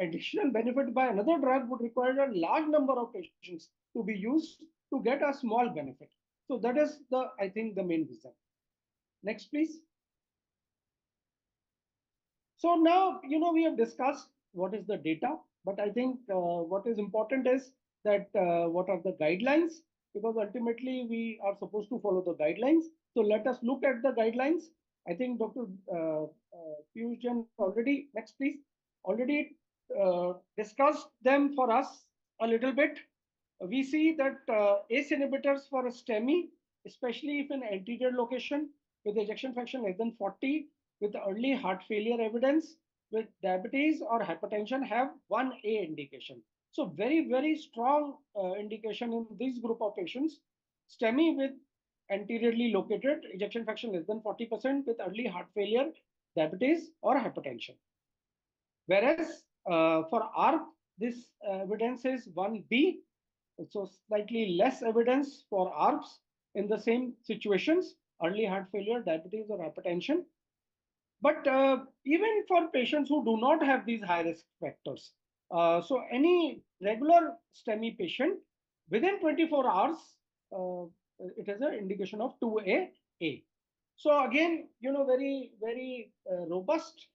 additional benefit by another drug would require a large number of patients to be used to get a small benefit. So that is I think, the main reason. Next, please. So now, we have discussed what is the data, but I think what is important is that what are the guidelines, because ultimately we are supposed to follow the guidelines. So let us look at the guidelines. I think Dr. Piyush Jain already, next please, already discussed them for us a little bit. We see that ACE inhibitors for a STEMI, especially if in anterior location with ejection fraction less than 40, with early heart failure evidence, with diabetes or hypertension, have 1A indication. So very, very strong indication in this group of patients. STEMI with anteriorly located ejection fraction less than 40% with early heart failure, diabetes or hypertension. Whereas for ARP, this evidence is 1B. So slightly less evidence for ARPs in the same situations, early heart failure, diabetes or hypertension. But even for patients who do not have these high risk factors, so any regular STEMI patient within 24 hours, it is an indication of 2A. So again, very, very robust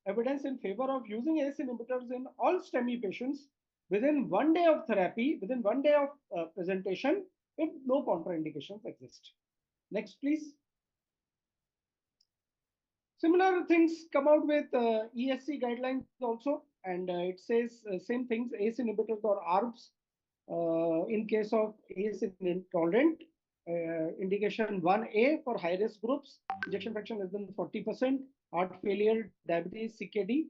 evidence in favor of using ACE inhibitors in all STEMI patients within 1 day of therapy, within 1 day of presentation, if no contraindications exist. Next, please. Similar things come out with ESC guidelines also, and it says same things: ACE inhibitors or ARBs in case of ACE intolerant. Indication 1A for high risk groups, ejection fraction less than 40%, heart failure, diabetes, CKD.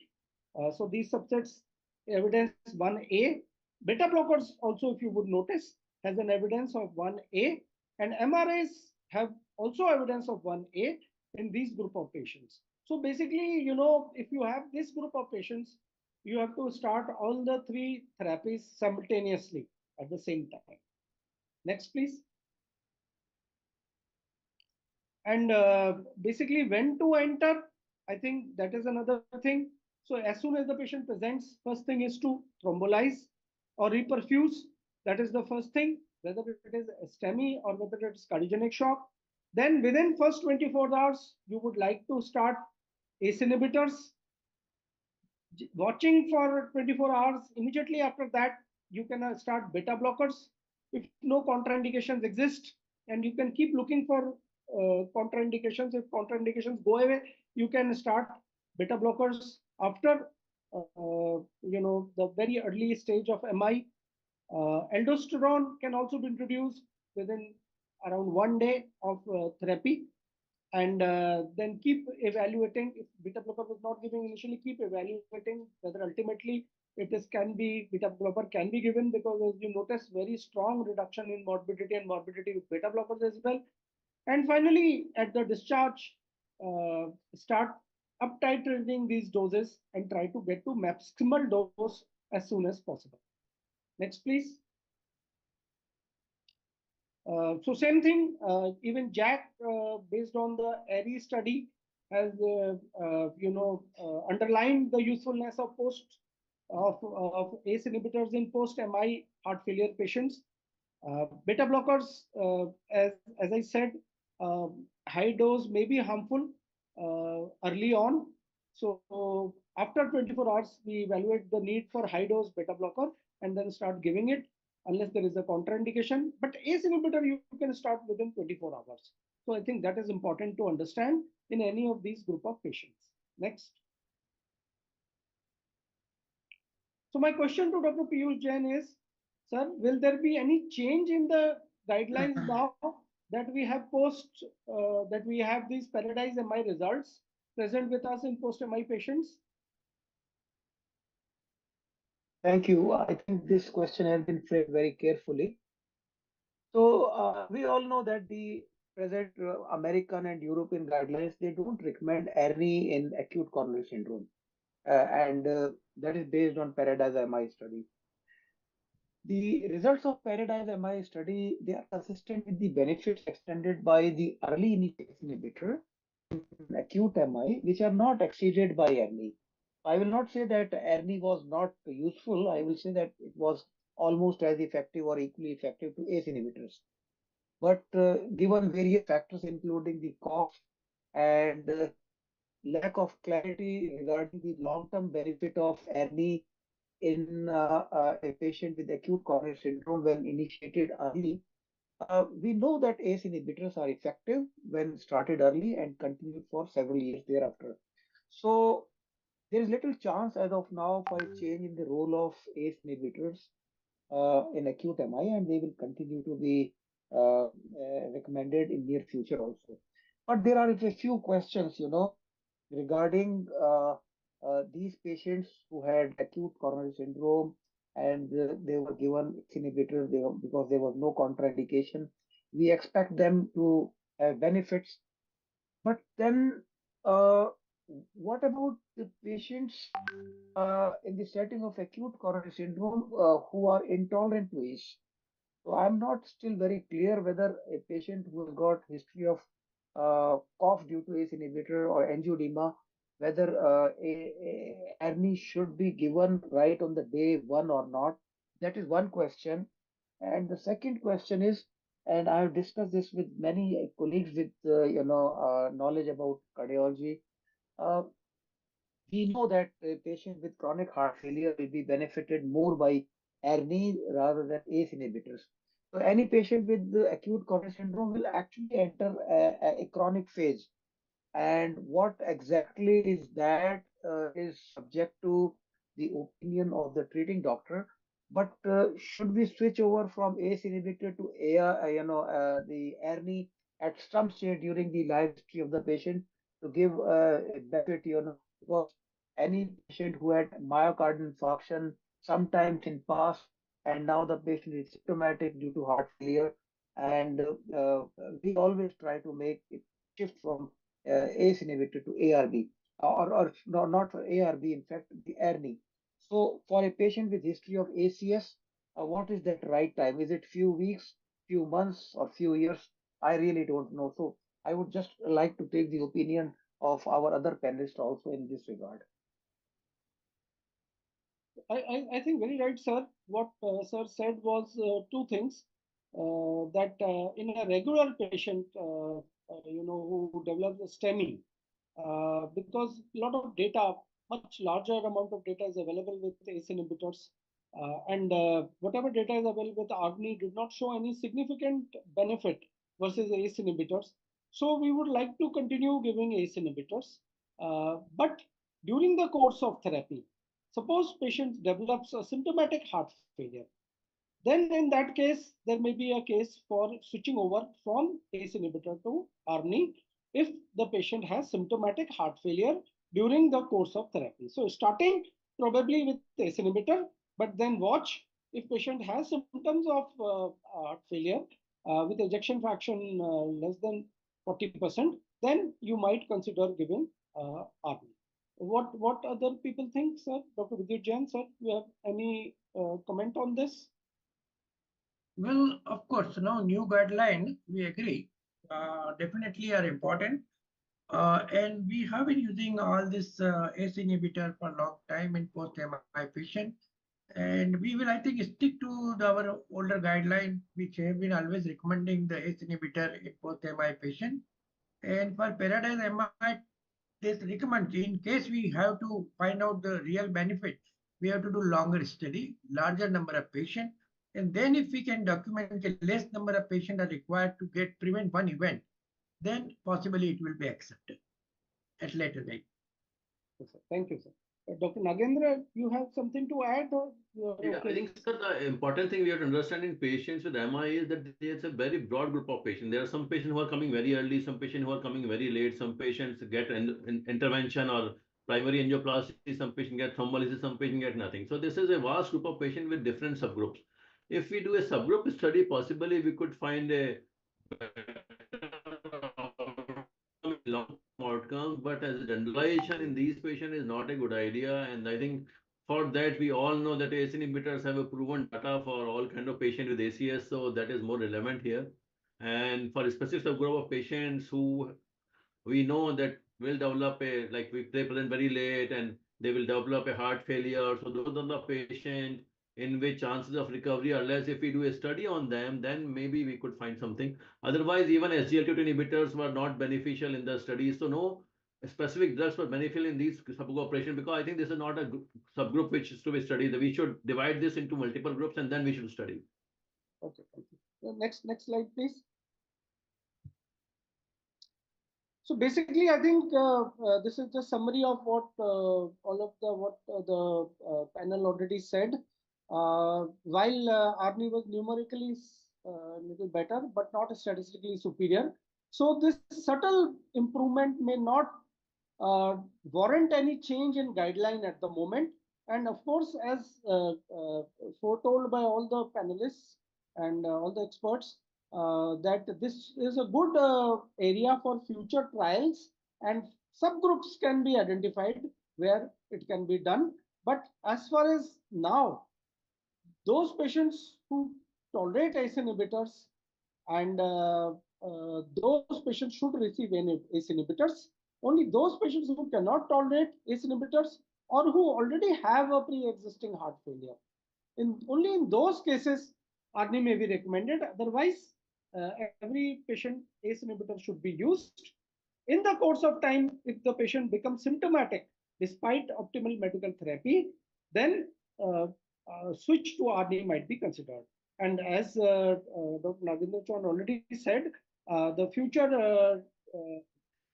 So these subsets, evidence 1A. Beta blockers also, if you would notice, has an evidence of 1A, and MRAs have also evidence of 1A in these group of patients. So basically, if you have this group of patients, you have to start all the three therapies simultaneously at the same time. Next, please. And basically, when to enter, I think that is another thing. So as soon as the patient presents, first thing is to thrombolize or reperfuse. That is the first thing, whether it is STEMI or whether it is cardiogenic shock. Then within first 24 hours, you would like to start ACE inhibitors, watching for 24 hours. Immediately after that, you can start beta blockers if no contraindications exist, and you can keep looking for contraindications. If contraindications go away, you can start beta blockers after the very early stage of MI. Aldosterone can also be introduced within around 1 day of therapy, and then keep evaluating. If beta blocker was not giving initially, keep evaluating whether ultimately beta blocker can be given, because as you notice, very strong reduction in morbidity with beta blockers as well. And finally, at the discharge, start up titrating these doses and try to get to maximal dose as soon as possible. Next, please. So same thing, even Jack, based on the ARI study, has underlined the usefulness of ACE inhibitors in post-MI heart failure patients. Beta blockers, as I said, high dose may be harmful early on. So after 24 hours, we evaluate the need for high dose beta blocker and then start giving it, unless there is a contraindication. But ACE inhibitor, you can start within 24 hours. So I think that is important to understand in any of these group of patients. Next. So my question to Dr. Piyush Jain is, sir, will there be any change in the guidelines now that we have that we have these Paradise MI results present with us in post-MI patients? Thank you. I think this question has been framed very carefully. So we all know that the present American and European guidelines, they don't recommend ARNI in acute coronary syndrome. And that is based on Paradise MI study. The results of Paradise MI study, they are consistent with the benefits extended by the early inhibitor in acute MI, which are not exceeded by ARNI. I will not say that ARNI was not useful. I will say that it was almost as effective or equally effective to ACE inhibitors. But given various factors, including the cost and lack of clarity regarding the long-term benefit of ARNI in a patient with acute coronary syndrome when initiated early, we know that ACE inhibitors are effective when started early and continued for several years thereafter. So there is little chance as of now for a change in the role of ACE inhibitors in acute MI, and they will continue to be recommended in near future also. But there are a few questions, regarding these patients who had acute coronary syndrome and they were given inhibitors because there was no contraindication. We expect them to have benefits. But then, what about the patients in the setting of acute coronary syndrome who are intolerant to ACE? So I'm not still very clear whether a patient who has got history of cough due to ACE inhibitor or angioedema, whether a ARNI should be given right on the day one or not. That is one question. And the second question is, and I have discussed this with many colleagues with knowledge about cardiology. We know that a patient with chronic heart failure will be benefited more by ARNI rather than ACE inhibitors. So any patient with the acute coronary syndrome will actually enter a chronic phase, and what exactly is that is subject to the opinion of the treating doctor. But should we switch over from ACE inhibitor to AR, the ARNI at some stage during the life history of the patient to give a benefit, because any patient who had myocardial infarction sometimes in past, and now the patient is symptomatic due to heart failure, and we always try to make it shift from ACE inhibitor to ARB, or no, not for ARB, in fact, the ARNI. So for a patient with history of ACS, what is that right time? Is it few weeks, few months, or few years? I really don't know. So I would just like to take the opinion of our other panelists also in this regard. I think very right, sir. What sir said was two things. That in a regular patient, who develops a STEMI, because a lot of data, much larger amount of data is available with ACE inhibitors. And whatever data is available with ARNI did not show any significant benefit versus ACE inhibitors. So we would like to continue giving ACE inhibitors. But during the course of therapy, suppose patient develops a symptomatic heart failure, then in that case, there may be a case for switching over from ACE inhibitor to ARNI if the patient has symptomatic heart failure during the course of therapy. So starting probably with ACE inhibitor, but then watch if patient has symptoms of heart failure with ejection fraction less than 40%, then you might consider giving ARNI. What other people think, sir? Dr. Vidyut Jain, sir, you have any comment on this? Well, of course, now new guideline, we agree, definitely are important. And we have been using all this ACE inhibitor for a long time in post-MI patient. And we will, I think, stick to our older guideline, which have been always recommending the ACE inhibitor in post-MI patient. And for Paradise MI, this recommends in case we have to find out the real benefit, we have to do longer study, larger number of patients. And then if we can document a less number of patients are required to get prevent one event, then possibly it will be accepted at later date. Yes, sir. Thank you, sir. Dr. Nagendra, you have something to add, or you are Yeah, I okay? think, sir, the important thing we have to understand in patients with MI is that it's a very broad group of patients. There are some patients who are coming very early, some patients who are coming very late, some patients get intervention or primary angioplasty, some patients get thrombolysis, some patients get nothing. So this is a vast group of patients with different subgroups. If we do a subgroup study, possibly we could find a long-term outcomes, but as a generalization in these patients is not a good idea. And I think for that, we all know that ACE inhibitors have a proven data for all kind of patients with ACS, so that is more relevant here. And for a specific subgroup of patients who we know that will develop a, like if they present very late and they will develop a heart failure. So those are the patients in which chances of recovery are less. If we do a study on them, then maybe we could find something. Otherwise, even SGLT2 inhibitors were not beneficial in the studies. So no specific drugs were beneficial in these subgroup patients, because I think this is not a subgroup which is to be studied. We should divide this into multiple groups and then we should study. Okay, thank you. Next slide, please. So basically, I think this is the summary of what the panel already said. While ARNI was numerically a little better, but not statistically superior. So this subtle improvement may not warrant any change in guideline at the moment. And of course, as foretold by all the panelists and all the experts, that this is a good area for future trials, and subgroups can be identified where it can be done. But as far as now, those patients who tolerate ACE inhibitors, and those patients should receive ACE inhibitors. Only those patients who cannot tolerate ACE inhibitors or who already have a pre-existing heart failure, only in those cases, ARNI may be recommended. Otherwise, every patient ACE inhibitor should be used. In the course of time, if the patient becomes symptomatic despite optimal medical therapy, then switch to RD might be considered. And as Dr. Nagendra Chauhan already said, the future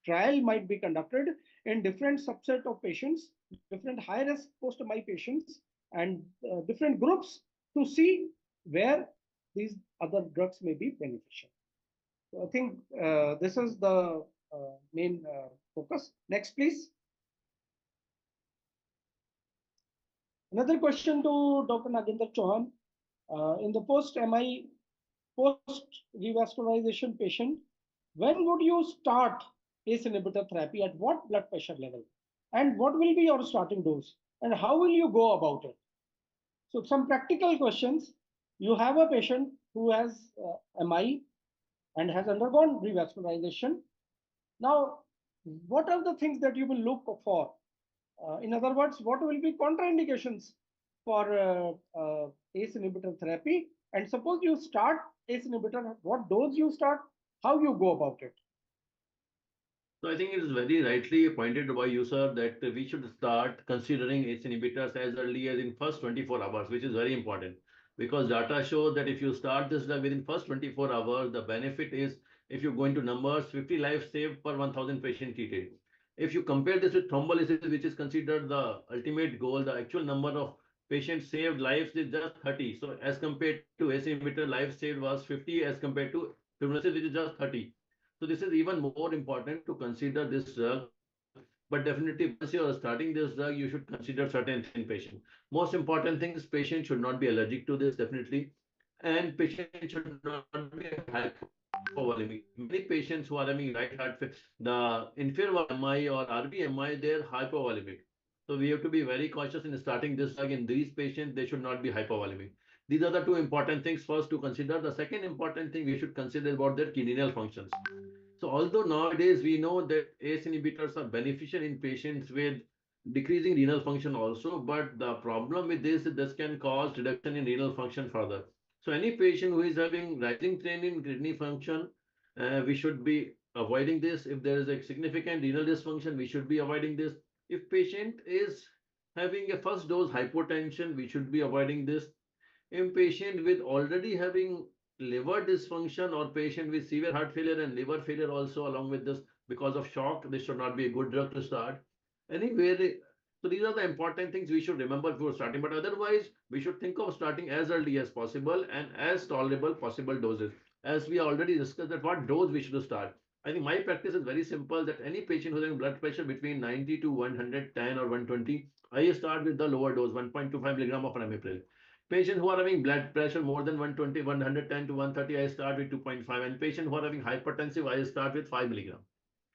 trial might be conducted in different subset of patients, different high risk post MI patients, and different groups to see where these other drugs may be beneficial. So I think this is the main focus. Next, please. Another question to Dr. Nagendra Chauhan. In the post MI, post revascularization patient, when would you start ACE inhibitor therapy at what blood pressure level? And what will be your starting dose? And how will you go about it? So some practical questions. You have a patient who has MI and has undergone revascularization. Now, what are the things that you will look for? In other words, what will be contraindications for ACE inhibitor therapy? And suppose you start ACE inhibitor, what dose you start, how you go about it? So I think it is very rightly pointed by you, sir, that we should start considering ACE inhibitors as early as in first 24 hours, which is very important because data show that if you start this drug within first 24 hours, the benefit is if you go into numbers, 50 lives saved per 1,000 patient treated. If you compare this with thrombolysis, which is considered the ultimate goal, the actual number of patients saved lives is just 30. So as compared to ACE inhibitor, lives saved was 50 as compared to thrombolysis, which is just 30. So this is even more important to consider this drug. But definitely once you are starting this drug, you should consider certain things in patient. Most important thing is patient should not be allergic to this, definitely. And patient should not be hypovolemic. Many patients who are having right heart failure, the inferior MI or RBMI, they're hypovolemic. So we have to be very cautious in starting this drug in these patients. They should not be hypovolemic. These are the two important things first to consider. The second important thing we should consider about their renal functions. So although nowadays we know that ACE inhibitors are beneficial in patients with decreasing renal function also, but the problem with this is this can cause reduction in renal function further. So any patient who is having rising trend in kidney function, we should be avoiding this. If there is a significant renal dysfunction, we should be avoiding this. If patient is having a first dose hypotension, we should be avoiding this. In patient with already having liver dysfunction or patient with severe heart failure and liver failure also along with this because of shock, this should not be a good drug to start. Anyway, so these are the important things we should remember before starting. But otherwise, we should think of starting as early as possible and as tolerable possible doses. As we already discussed that what dose we should start. I think my practice is very simple that any patient who's having blood pressure between 90 to 110 or 120, I start with the lower dose, 1.25 milligram of ramipril. Patients who are having blood pressure more than 120, 110 to 130, I start with 2.5. And patients who are having hypertensive, I start with 5 milligram.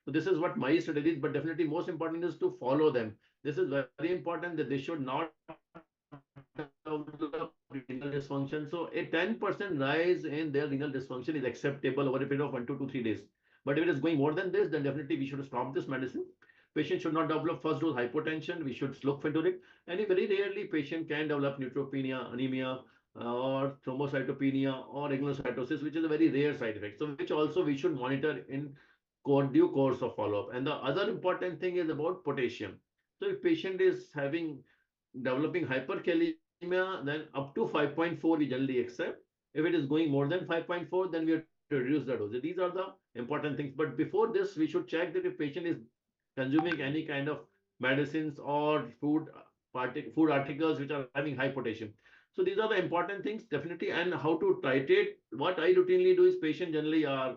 So this is what my strategy is, but definitely most important is to follow them. This is very important that they should not develop renal dysfunction. So a 10% rise in their renal dysfunction is acceptable over a period of 1 to 2 3 days. But if it is going more than this, then definitely we should stop this medicine. Patient should not develop first dose hypotension. We should look into it. And very rarely patient can develop neutropenia, anemia, or thrombocytopenia or reticulocytosis, which is a very rare side effect. So which also we should monitor in due course of follow-up. And the other important thing is about potassium. So if patient is having developing hyperkalemia, then up to 5.4 we generally accept. If it is going more than 5.4, then we have to reduce the dose. These are the important things. But before this, we should check that if patient is consuming any kind of medicines or food articles which are having high potassium. So these are the important things definitely. And how to titrate. What I routinely do is patient generally are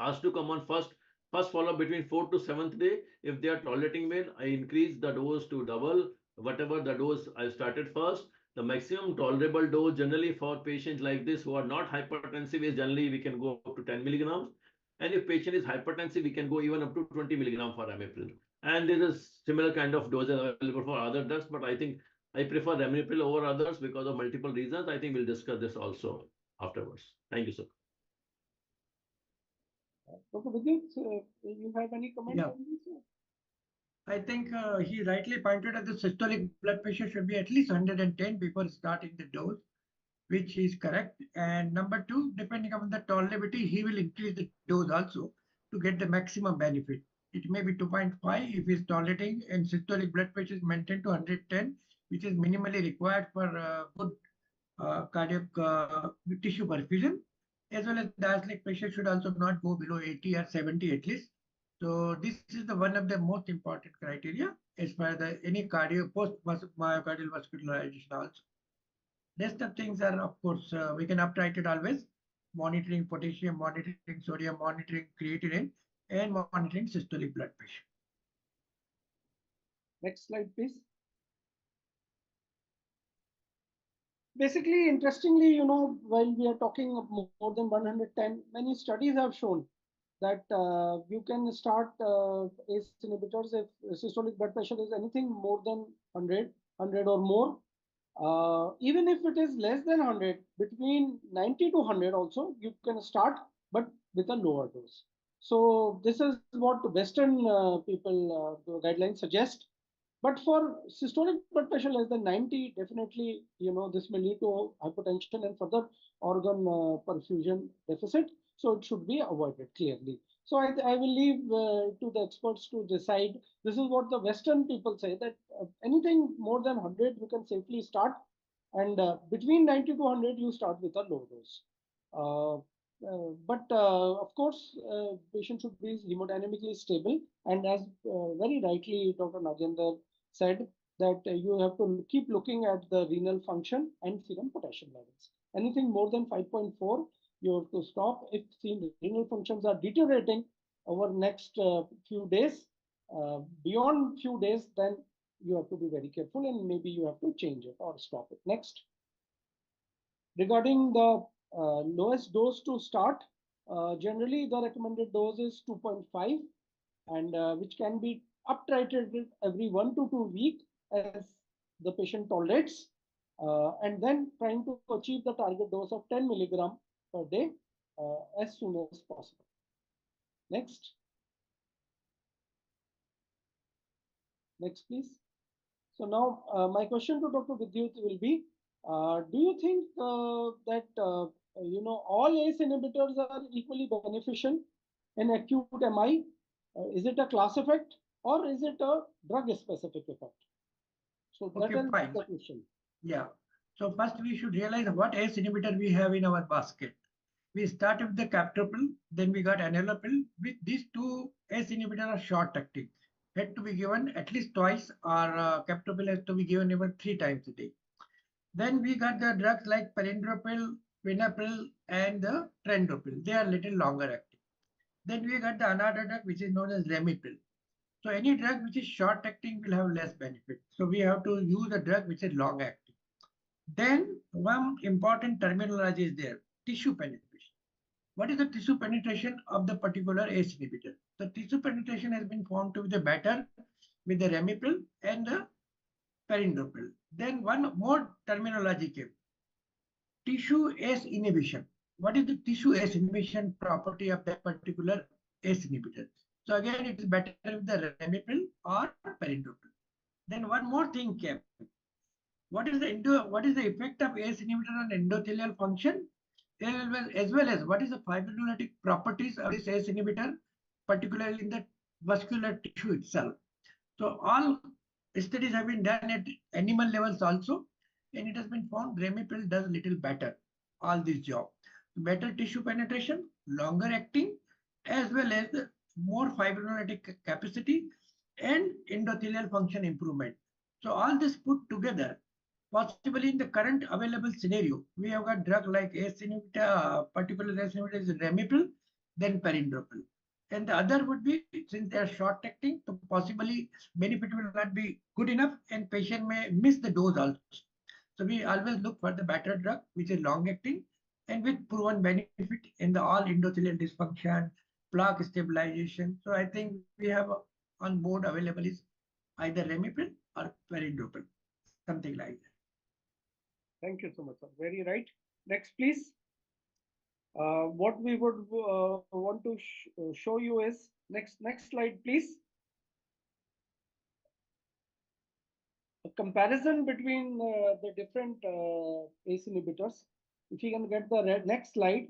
asked to come on first follow between 4th to 7th day. If they are tolerating well, I increase the dose to double whatever the dose I started first. The maximum tolerable dose generally for patients like this who are not hypertensive is generally we can go up to 10 milligrams. And if patient is hypertensive, we can go even up to 20 milligram for ramipril. And there is similar kind of doses available for other drugs, but I think I prefer ramipril over others because of multiple reasons. I think we'll discuss this also afterwards. Thank you, sir. Dr. Vijay, you have any comment on this? I think he rightly pointed out the systolic blood pressure should be at least 110 before starting the dose, which is correct. And number two, depending on the tolerability, he will increase the dose also to get the maximum benefit. It may be 2.5 if he's tolerating and systolic blood pressure is maintained to 110. which is minimally required for good cardiac tissue perfusion, as well as diastolic pressure should also not go below 80 or 70 at least. So this is the one of the most important criteria as far as any cardio post myocardial vascularization also. Rest of things are, of course, we can up titrate always, monitoring potassium, monitoring sodium, monitoring creatinine, and monitoring systolic blood pressure. Next slide, please. Basically, interestingly, while we are talking of more than 110, many studies have shown that you can start ACE inhibitors if systolic blood pressure is anything more than 100 or more. Even if it is less than 100, between 90 to 100 also, you can start, but with a lower dose. So this is what Western people guidelines suggest. But for systolic blood pressure less than 90, definitely, this may lead to hypotension and further organ perfusion deficit. So it should be avoided clearly. So I will leave to the experts to decide. This is what the Western people say, that anything more than 100, you can safely start. And between 90 to 100, you start with a low dose. But of course, patient should be hemodynamically stable. And as very rightly Dr. Nagendra said, that you have to keep looking at the renal function and serum potassium levels. Anything more than 5.4, you have to stop. If renal functions are deteriorating over next few days, beyond few days, then you have to be very careful and maybe you have to change it or stop it. Next. Regarding the lowest dose to start, generally the recommended dose is 2.5, and which can be up titrated every 1 to 2 weeks as the patient tolerates, and then trying to achieve the target dose of 10 milligram per day as soon as possible. Next. Next, please. So now my question to Dr. Vidyut will be, do you think that all ACE inhibitors are equally beneficial in acute MI? Is it a class effect or is it a drug-specific effect? So that is the question. Yeah. So first we should realize what ACE inhibitor we have in our basket. We start with the captopril, then we got enalapril. With these two ACE inhibitors are short-acting. Had to be given at least twice, or captopril has to be given even 3 times a day. Then we got the drugs like perindopril, vinapril, and the trendopil. They are little longer acting. Then we got the another drug which is known as ramipril. So any drug which is short acting will have less benefit. So we have to use a drug which is long acting. Then one important terminology is there: tissue penetration. What is the tissue penetration of the particular ACE inhibitor? The tissue penetration has been found to be the better with the ramipril and the perindopril. Then one more terminology came: tissue ACE inhibition. What is the tissue ACE inhibition property of that particular ACE inhibitor? So again, it is better with the ramipril or perindopril. Then one more thing came: what is the effect of ACE inhibitor on endothelial function, as well as what is the fibrinolytic properties of this ACE inhibitor, particularly in the vascular tissue itself. So all studies have been done at animal levels also, and it has been found ramipril does little better all this job. Better tissue penetration, longer acting, as well as the more fibrinolytic capacity and endothelial function improvement. So all this put together, possibly in the current available scenario, we have got drug like ACE inhibitor, particular ACE inhibitor is ramipril, then perindopril. And the other would be, since they are short acting, so possibly benefit will not be good enough and patient may miss the dose also. So we always look for the better drug which is long acting and with proven benefit in the all endothelial dysfunction, plaque stabilization. So I think we have on board available is either ramipril or perindopril, something like that. Thank you so much, sir. Very right. Next, please. What we would want to show you is next slide, please. A comparison between the different ACE inhibitors. If you can get the next slide.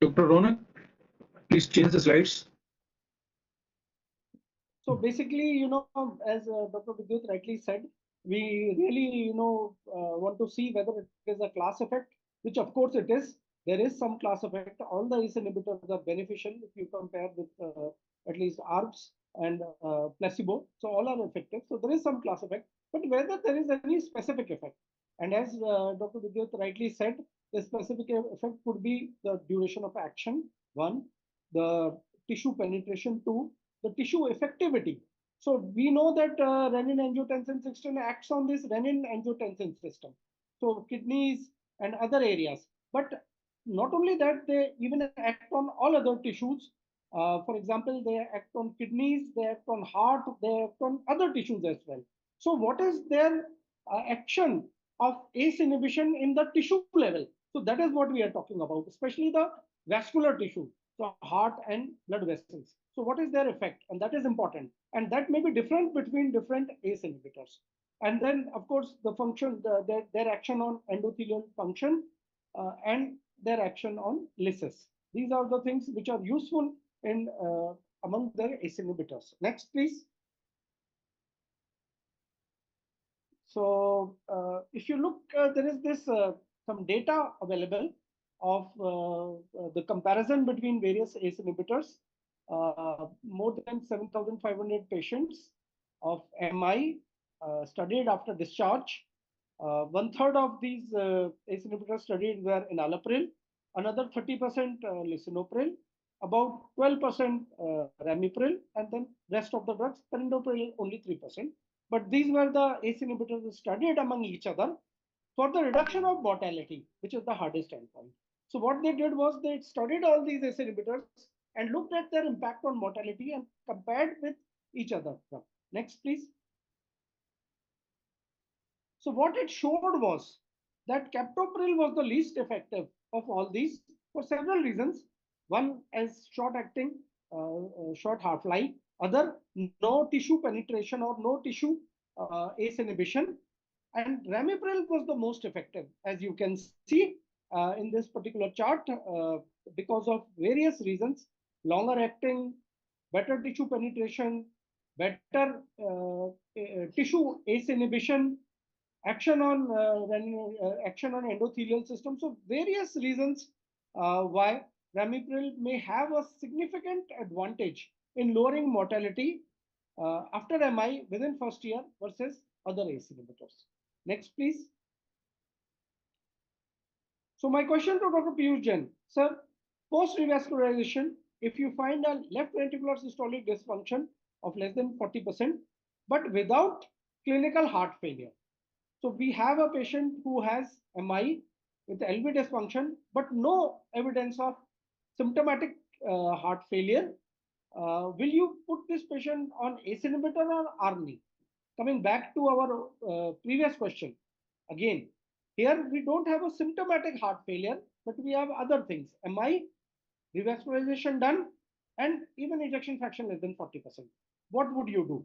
Dr. Ronak, please change the slides. So basically, as Dr. Vidyut rightly said, we really, want to see whether it is a class effect, which of course it is. There is some class effect. All the ACE inhibitors are beneficial if you compare with at least ARBs and placebo. So all are effective. So there is some class effect, but whether there is any specific effect. And as Dr. Vidyut rightly said, the specific effect could be the duration of action, one, the tissue penetration, two, the tissue effectivity. So we know that renin-angiotensin system acts on this renin-angiotensin system. So kidneys and other areas. But not only that, they even act on all other tissues. For example, they act on kidneys, they act on heart, they act on other tissues as well. So what is their action of ACE inhibition in the tissue level? So that is what we are talking about, especially the vascular tissue, so heart and blood vessels. So what is their effect? And that is important. And that may be different between different ACE inhibitors. And then, of course, the function, their action on endothelial function and their action on lysis. These are the things which are useful in among the ACE inhibitors. Next, please. So if you look, there is this some data available of the comparison between various ACE inhibitors. More than 7,500 patients of MI studied after discharge. One third of these ACE inhibitors studied were enalapril, another 30% lisinopril, about 12% ramipril, and then rest of the drugs, perindopril only 3%. But these were the ACE inhibitors studied among each other for the reduction of mortality, which is the hardest endpoint. So what they did was they studied all these ACE inhibitors and looked at their impact on mortality and compared with each other. Next, please. So what it showed was that captopril was the least effective of all these for several reasons. One, as short acting, short half-life. Other, no tissue penetration or no tissue ACE inhibition. And ramipril was the most effective, as you can see in this particular chart, because of various reasons: longer acting, better tissue penetration, better tissue ACE inhibition, action on endothelial system. So various reasons why ramipril may have a significant advantage in lowering mortality after MI within first year versus other ACE inhibitors. Next, please. So my question to Dr. Piyush Jain, sir, post revascularization, if you find a left ventricular systolic dysfunction of less than 40%, but without clinical heart failure. So we have a patient who has MI with LV dysfunction, but no evidence of symptomatic heart failure. Will you put this patient on ACE inhibitor or ARNI? Coming back to our previous question, again, here we don't have a symptomatic heart failure, but we have other things: MI, revascularization done, and even ejection fraction less than 40%. What would you do?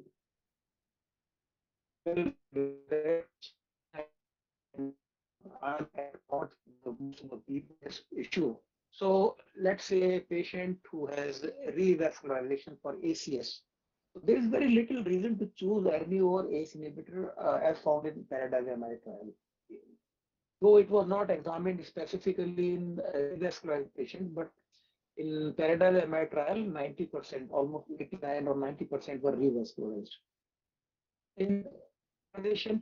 The previous issue. So let's say a patient who has revascularization for ACS. So there is very little reason to choose ARNI over ACE inhibitor as found in Paradise MI trial. Though it was not examined specifically in revascularized patients, but in Paradise MI trial, 90%, almost 89 or 90% were revascularized. In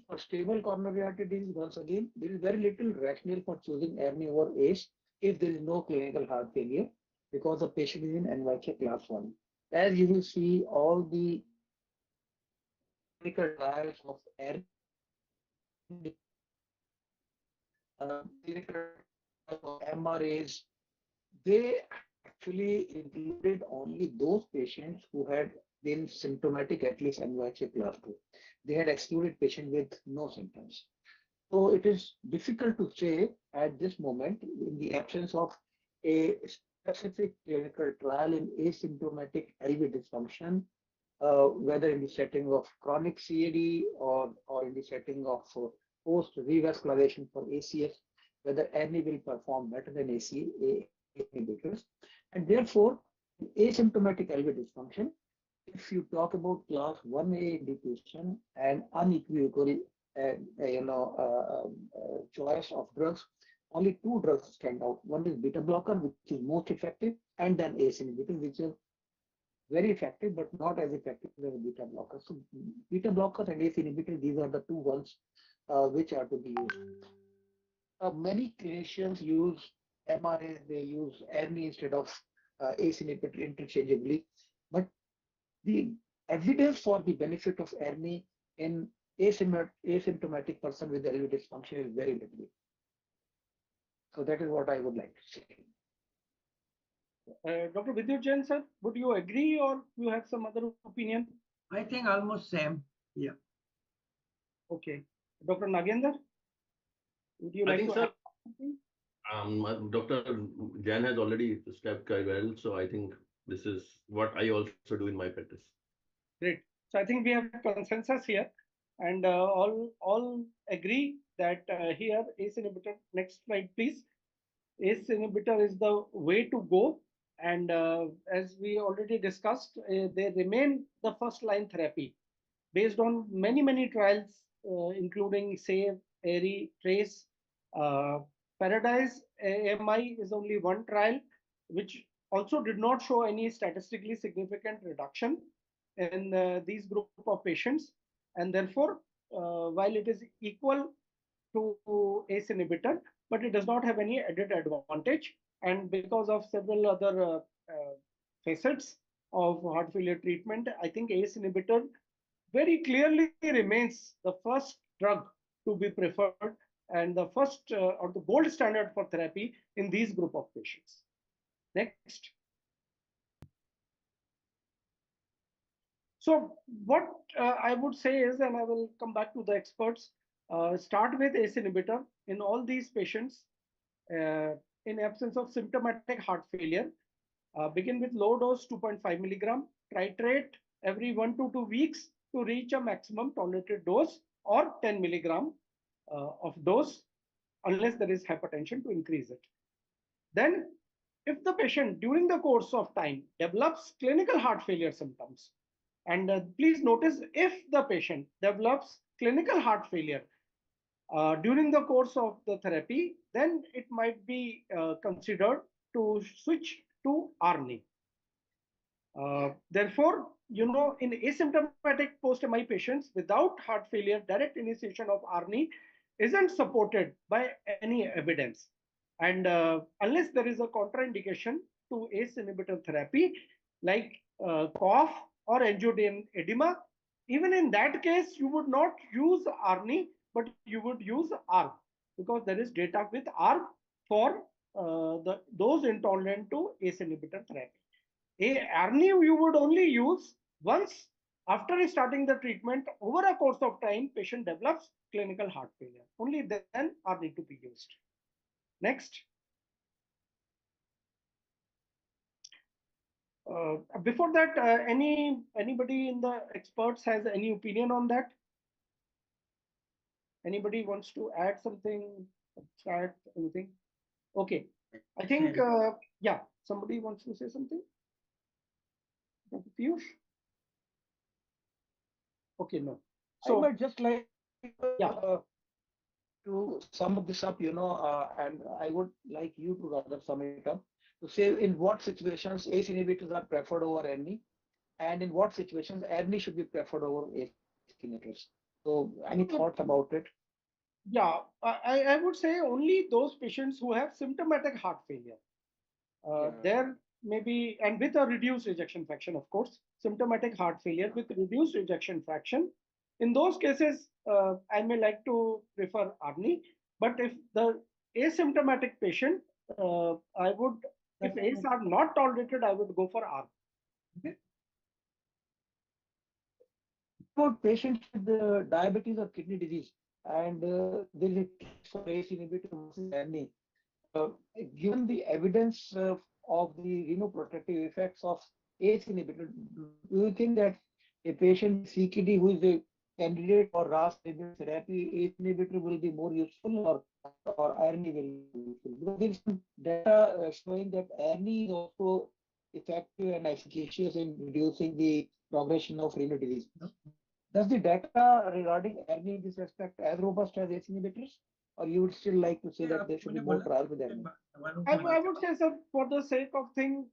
for stable coronary artery disease, once again, there is very little rationale for choosing ARNI over ACE if there is no clinical heart failure, because the patient is in NYK class 1. As you will see, all the clinical trials of ARNI, clinical trials of MRAs, they actually included only those patients who had been symptomatic at least NYHA class 2. They had excluded patients with no symptoms. So it is difficult to say at this moment, in the absence of a specific clinical trial in asymptomatic LV dysfunction, whether in the setting of chronic CAD or in the setting of post revascularization for ACS, whether ARNI will perform better than ACE inhibitors. And therefore, asymptomatic LV dysfunction, if you talk about class 1A indication and unequivocal choice of drugs, only two drugs stand out. One is beta blocker, which is most effective, and then ACE inhibitor, which is very effective but not as effective as beta blocker. So beta blockers and ACE inhibitors, these are the two ones which are to be used. Many clinicians use MRAs, they use ARNI instead of ACE inhibitor interchangeably. But the evidence for the benefit of ARNI in asymptomatic person with elevated dysfunction is very little. So that is what I would like to say. Dr. Vidyut Jain, sir, would you agree or you have some other opinion? I think almost same. Yeah. Okay. Dr. Nagendra, would you I like think, to sir, add something? Dr. Jan has already described quite well. So I think this is what I also do in my practice. Great. So I think we have consensus here, and all agree that here ACE inhibitor. Next slide, please. ACE inhibitor is the way to go, and as we already discussed, they remain the first line therapy based on many trials, including SAVE, AIRI, TRACE, uh, Paradise. AMI is only one trial, which also did not show any statistically significant reduction in these group of patients, and therefore, while it is equal to ACE inhibitor, but it does not have any added advantage, and because of several other facets of heart failure treatment, I think ACE inhibitor very clearly remains the first drug to be preferred and the first or the gold standard for therapy in these group of patients. Next. So what I would say is, and I will come back to the experts, start with ACE inhibitor in all these patients in absence of symptomatic heart failure. Begin with low dose 2.5 milligram, titrate every 1 to 2 weeks to reach a maximum tolerated dose or 10 milligram of dose, unless there is hypertension to increase it. Then, if the patient during the course of time develops clinical heart failure symptoms, and please notice if the patient develops clinical heart failure during the course of the therapy, then it might be considered to switch to ARNI. Therefore, in asymptomatic post-MI patients without heart failure, direct initiation of ARNI isn't supported by any evidence. And unless there is a contraindication to ACE inhibitor therapy, like cough or angioedema, even in that case, you would not use ARNI, but you would use ARB, because there is data with ARB for those intolerant to ACE inhibitor therapy. ARNI you would only use once after starting the treatment. Over a course of time, patient develops clinical heart failure. Only then ARNI to be used. Next. Before that, anybody in the experts has any opinion on that? Anybody wants to add something, start anything? Okay, I think, yeah, somebody wants to say something? Dr. Piyush? Okay, no. So I might just like yeah. To sum this up, and I would like you to rather sum it up to say in what situations ACE inhibitors are preferred over ARNI, and in what situations ARNI should be preferred over ACE inhibitors. So, any thoughts about it? Yeah, I would say only those patients who have symptomatic heart failure. There may be, and with a reduced ejection fraction, of course, symptomatic heart failure with reduced ejection fraction. In those cases, I may like to prefer ARNI, but if the asymptomatic patient, I would, if ACE are not tolerated, I would go for ARB. Okay. For patients with diabetes or kidney disease, and there is a case for ACE inhibitor versus ARNI. Given the evidence of the renoprotective effects of ACE inhibitor, do you think that a patient with CKD who is a candidate for RAS inhibitor therapy, ACE inhibitor will be more useful, or ARNI will be more useful? Because there is some data showing that ARNI is also effective and efficacious in reducing the progression of renal disease. Does the data regarding ARNI in this respect as robust as ACE inhibitors, or you would still like to say that there should be more trials with ARNI? I would say, sir, for the sake of thing,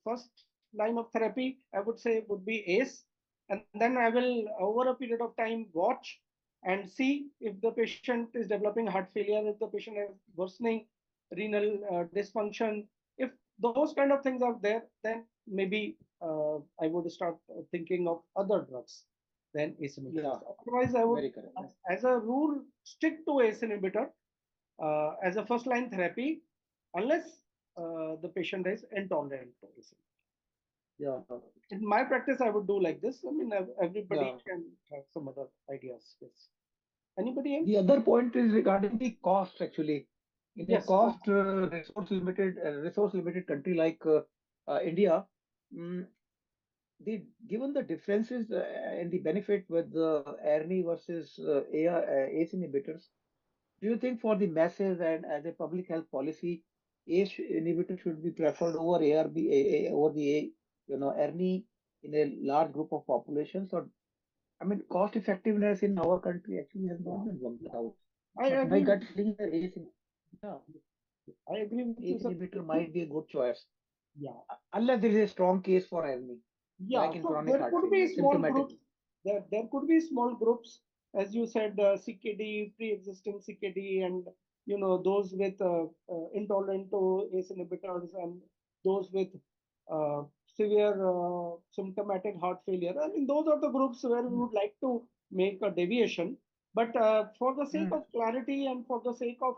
first line of therapy, I would say would be ACE. And then I will, over a period of time, watch and see if the patient is developing heart failure, if the patient has worsening renal dysfunction. If those kind of things are there, then maybe I would start thinking of other drugs than ACE inhibitors. Yeah, Otherwise, I would, very correct. as a rule, stick to ACE inhibitor as a first line therapy, unless the patient is intolerant to ACE. Yeah, In my practice, I would do like this. I mean, everybody yeah. can have some other ideas. Yes. Anybody else? The other point is regarding the cost actually. In a Yes. cost resource limited country like India, mm, given the differences and the benefit with the ARNI versus ACE inhibitors, do you think for the masses and as a public health policy, ACE inhibitor should be preferred over over the ARNI in a large group of populations? Or I mean, cost effectiveness in our country actually has not been worked out. I But my agree. gut feeling is that yeah, I agree with you, ACE sir. inhibitor might be a good choice, Yeah. unless there is a strong case for ARNI, Yeah. like in So chronic there heart could be failure, small symptomatic. groups. There could be small groups, as you said, CKD, pre-existing CKD, and those with intolerant to ACE inhibitors, and those with severe symptomatic heart failure. I mean, those are the groups where we would like to make a deviation. But for the sake Hmm. of clarity and for the sake of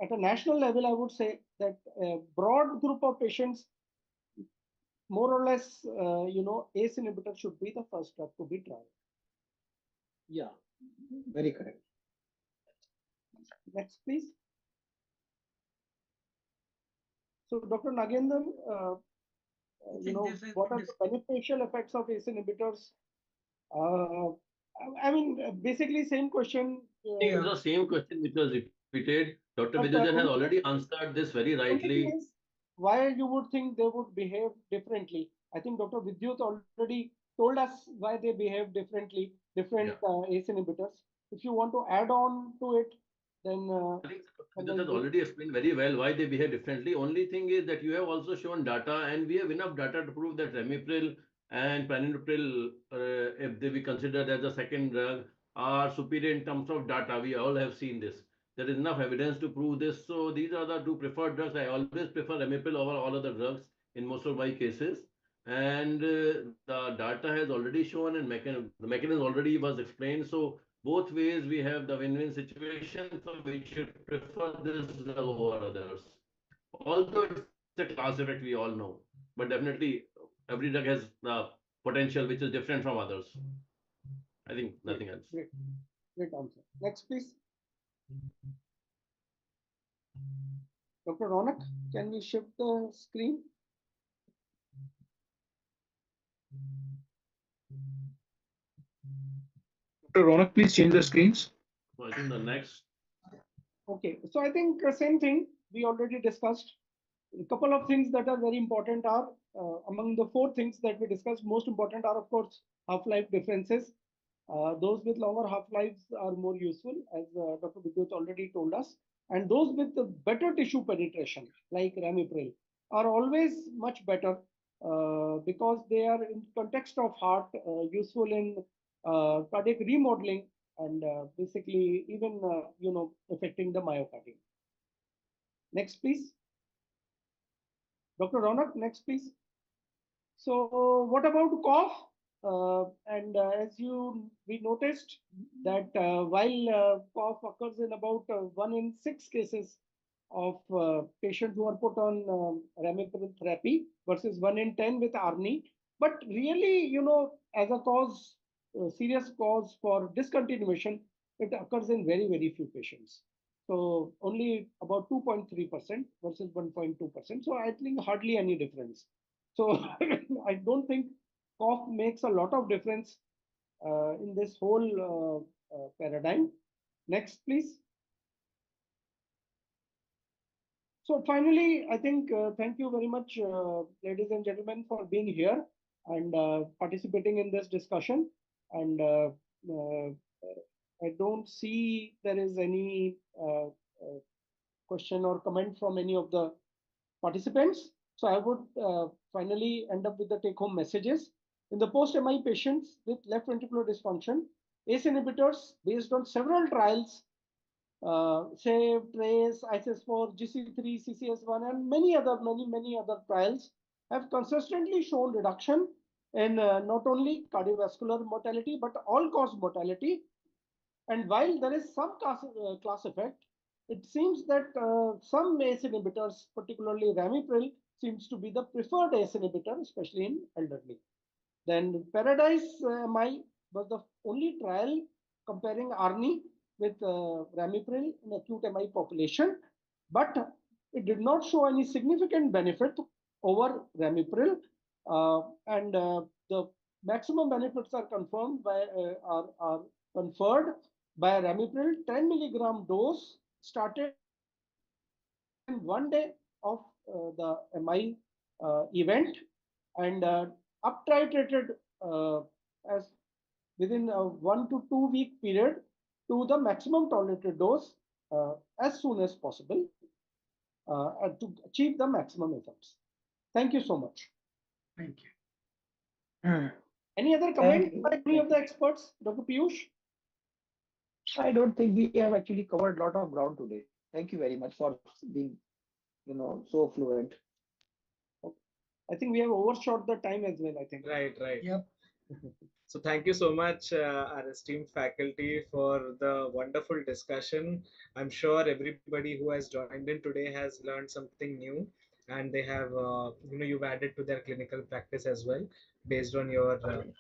at a national level, I would say that a broad group of patients, more or less, ACE inhibitor should be the first drug to be tried. Yeah, very correct. Next, please. So, Dr. Nagendra, what are the beneficial effects of ACE inhibitors? Uh, I mean, basically, same question. I think it's the same question which was repeated. Dr. But Vidyajan has only already answered this very only thing rightly. is why you would think they would behave differently. I think Dr. Vidyut already told us why they behave differently, different Yeah. ACE inhibitors. If you want to add on to it, then I think and Vidyajan has then already explained very well why they behave differently. Only thing is that you have also shown data, and we have enough data to prove that Ramipril and Praninopril, if they be considered as a second drug, are superior in terms of data. We all have seen this. There is enough evidence to prove this. So these are the two preferred drugs. I always prefer Ramipril over all other drugs in most of my cases. And the data has already shown, and the mechanism already was explained. So both ways we have the win-win situation. So we should prefer this drug over others. Although it's a class effect, we all know, but definitely every drug has the potential which is different from others. I think great, nothing else. great answer. Next, please. Dr. Ronak, can we shift the screen? Dr. Ronak, please change the screens. So I think the next. Okay, so I think same thing we already discussed. A couple of things that are very important are among the four things that we discussed, most important are, of course, half-life differences. Those with longer half-lives are more useful, as Dr. Vidyut already told us. And those with the better tissue penetration, like Ramipril, are always much better because they are in context of heart, useful in cardiac remodeling, and basically even affecting the myocardium. Next, please. Dr. Ronak, next, please. So, what about cough? And as we noticed that while cough occurs in about 1 in 6 cases of patients who are put on ramipril therapy versus 1 in 10 with ARNI, but really, as a cause, serious cause for discontinuation, it occurs in very, very few patients. So only about 2.3% versus 1.2%. So I think hardly any difference. So I don't think cough makes a lot of difference in this whole paradigm. Next, please. So finally, I think thank you very much, ladies and gentlemen, for being here. and participating in this discussion. And I don't see there is any question or comment from any of the participants. So I would finally end up with the take-home messages. In the post-MI patients with left ventricular dysfunction, ACE inhibitors based on several trials, SAVE, TRACE, ISIS-4, GC3, CCS1, and many other trials have consistently shown reduction in not only cardiovascular mortality, but all-cause mortality. And while there is some class effect, it seems that some ACE inhibitors, particularly ramipril, seems to be the preferred ACE inhibitor, especially in elderly. Then Paradise MI was the only trial comparing ARNI with ramipril in acute MI population, but it did not show any significant benefit over ramipril, and the maximum benefits are confirmed by are conferred by ramipril 10 milligram dose started within 1 day of the MI event, and up titrated as within a 1 to 2 week period to the maximum tolerated dose as soon as possible to achieve the maximum effects. Thank you so much. Thank you. Hmm. Any other comment by any of the experts, Dr. Piyush? I don't think we have actually covered a lot of ground today. Thank you very much for being, so fluent. I think we have overshot the time as well, I think. Right, right. Yep. So thank you so much, our esteemed faculty, for the wonderful discussion. I'm sure everybody who has joined in today has learned something new, and they have, you've added to their clinical practice as well, based on your current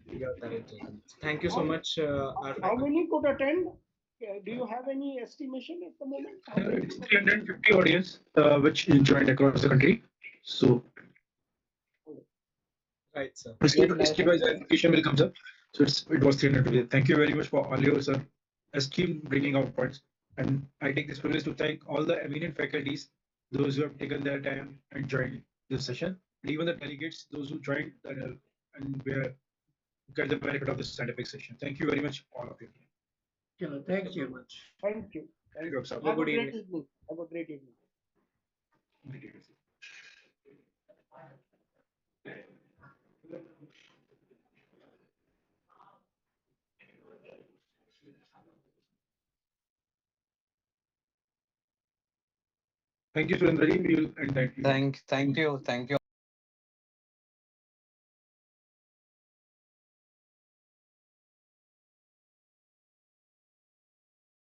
treatment. So thank you so much, our How faculty. many could attend? Do you have any estimation at the moment? It's 350 audience which joined across the country. So Right, sir. state-wise education will comes up. So it was 350. Thank you very much for all your sir esteemed bringing out points. And I take this privilege to thank all the eminent faculties, those who have taken their time and joined this session, and even the delegates, those who joined and were get the benefit of this scientific session. Thank you very much, all of you. Thank you. Much. Thank you. Thank you, sir. Have a Good great evening. evening. Have a great evening. Thank you, Surendra ji. We will end that. Thank you. Thank you.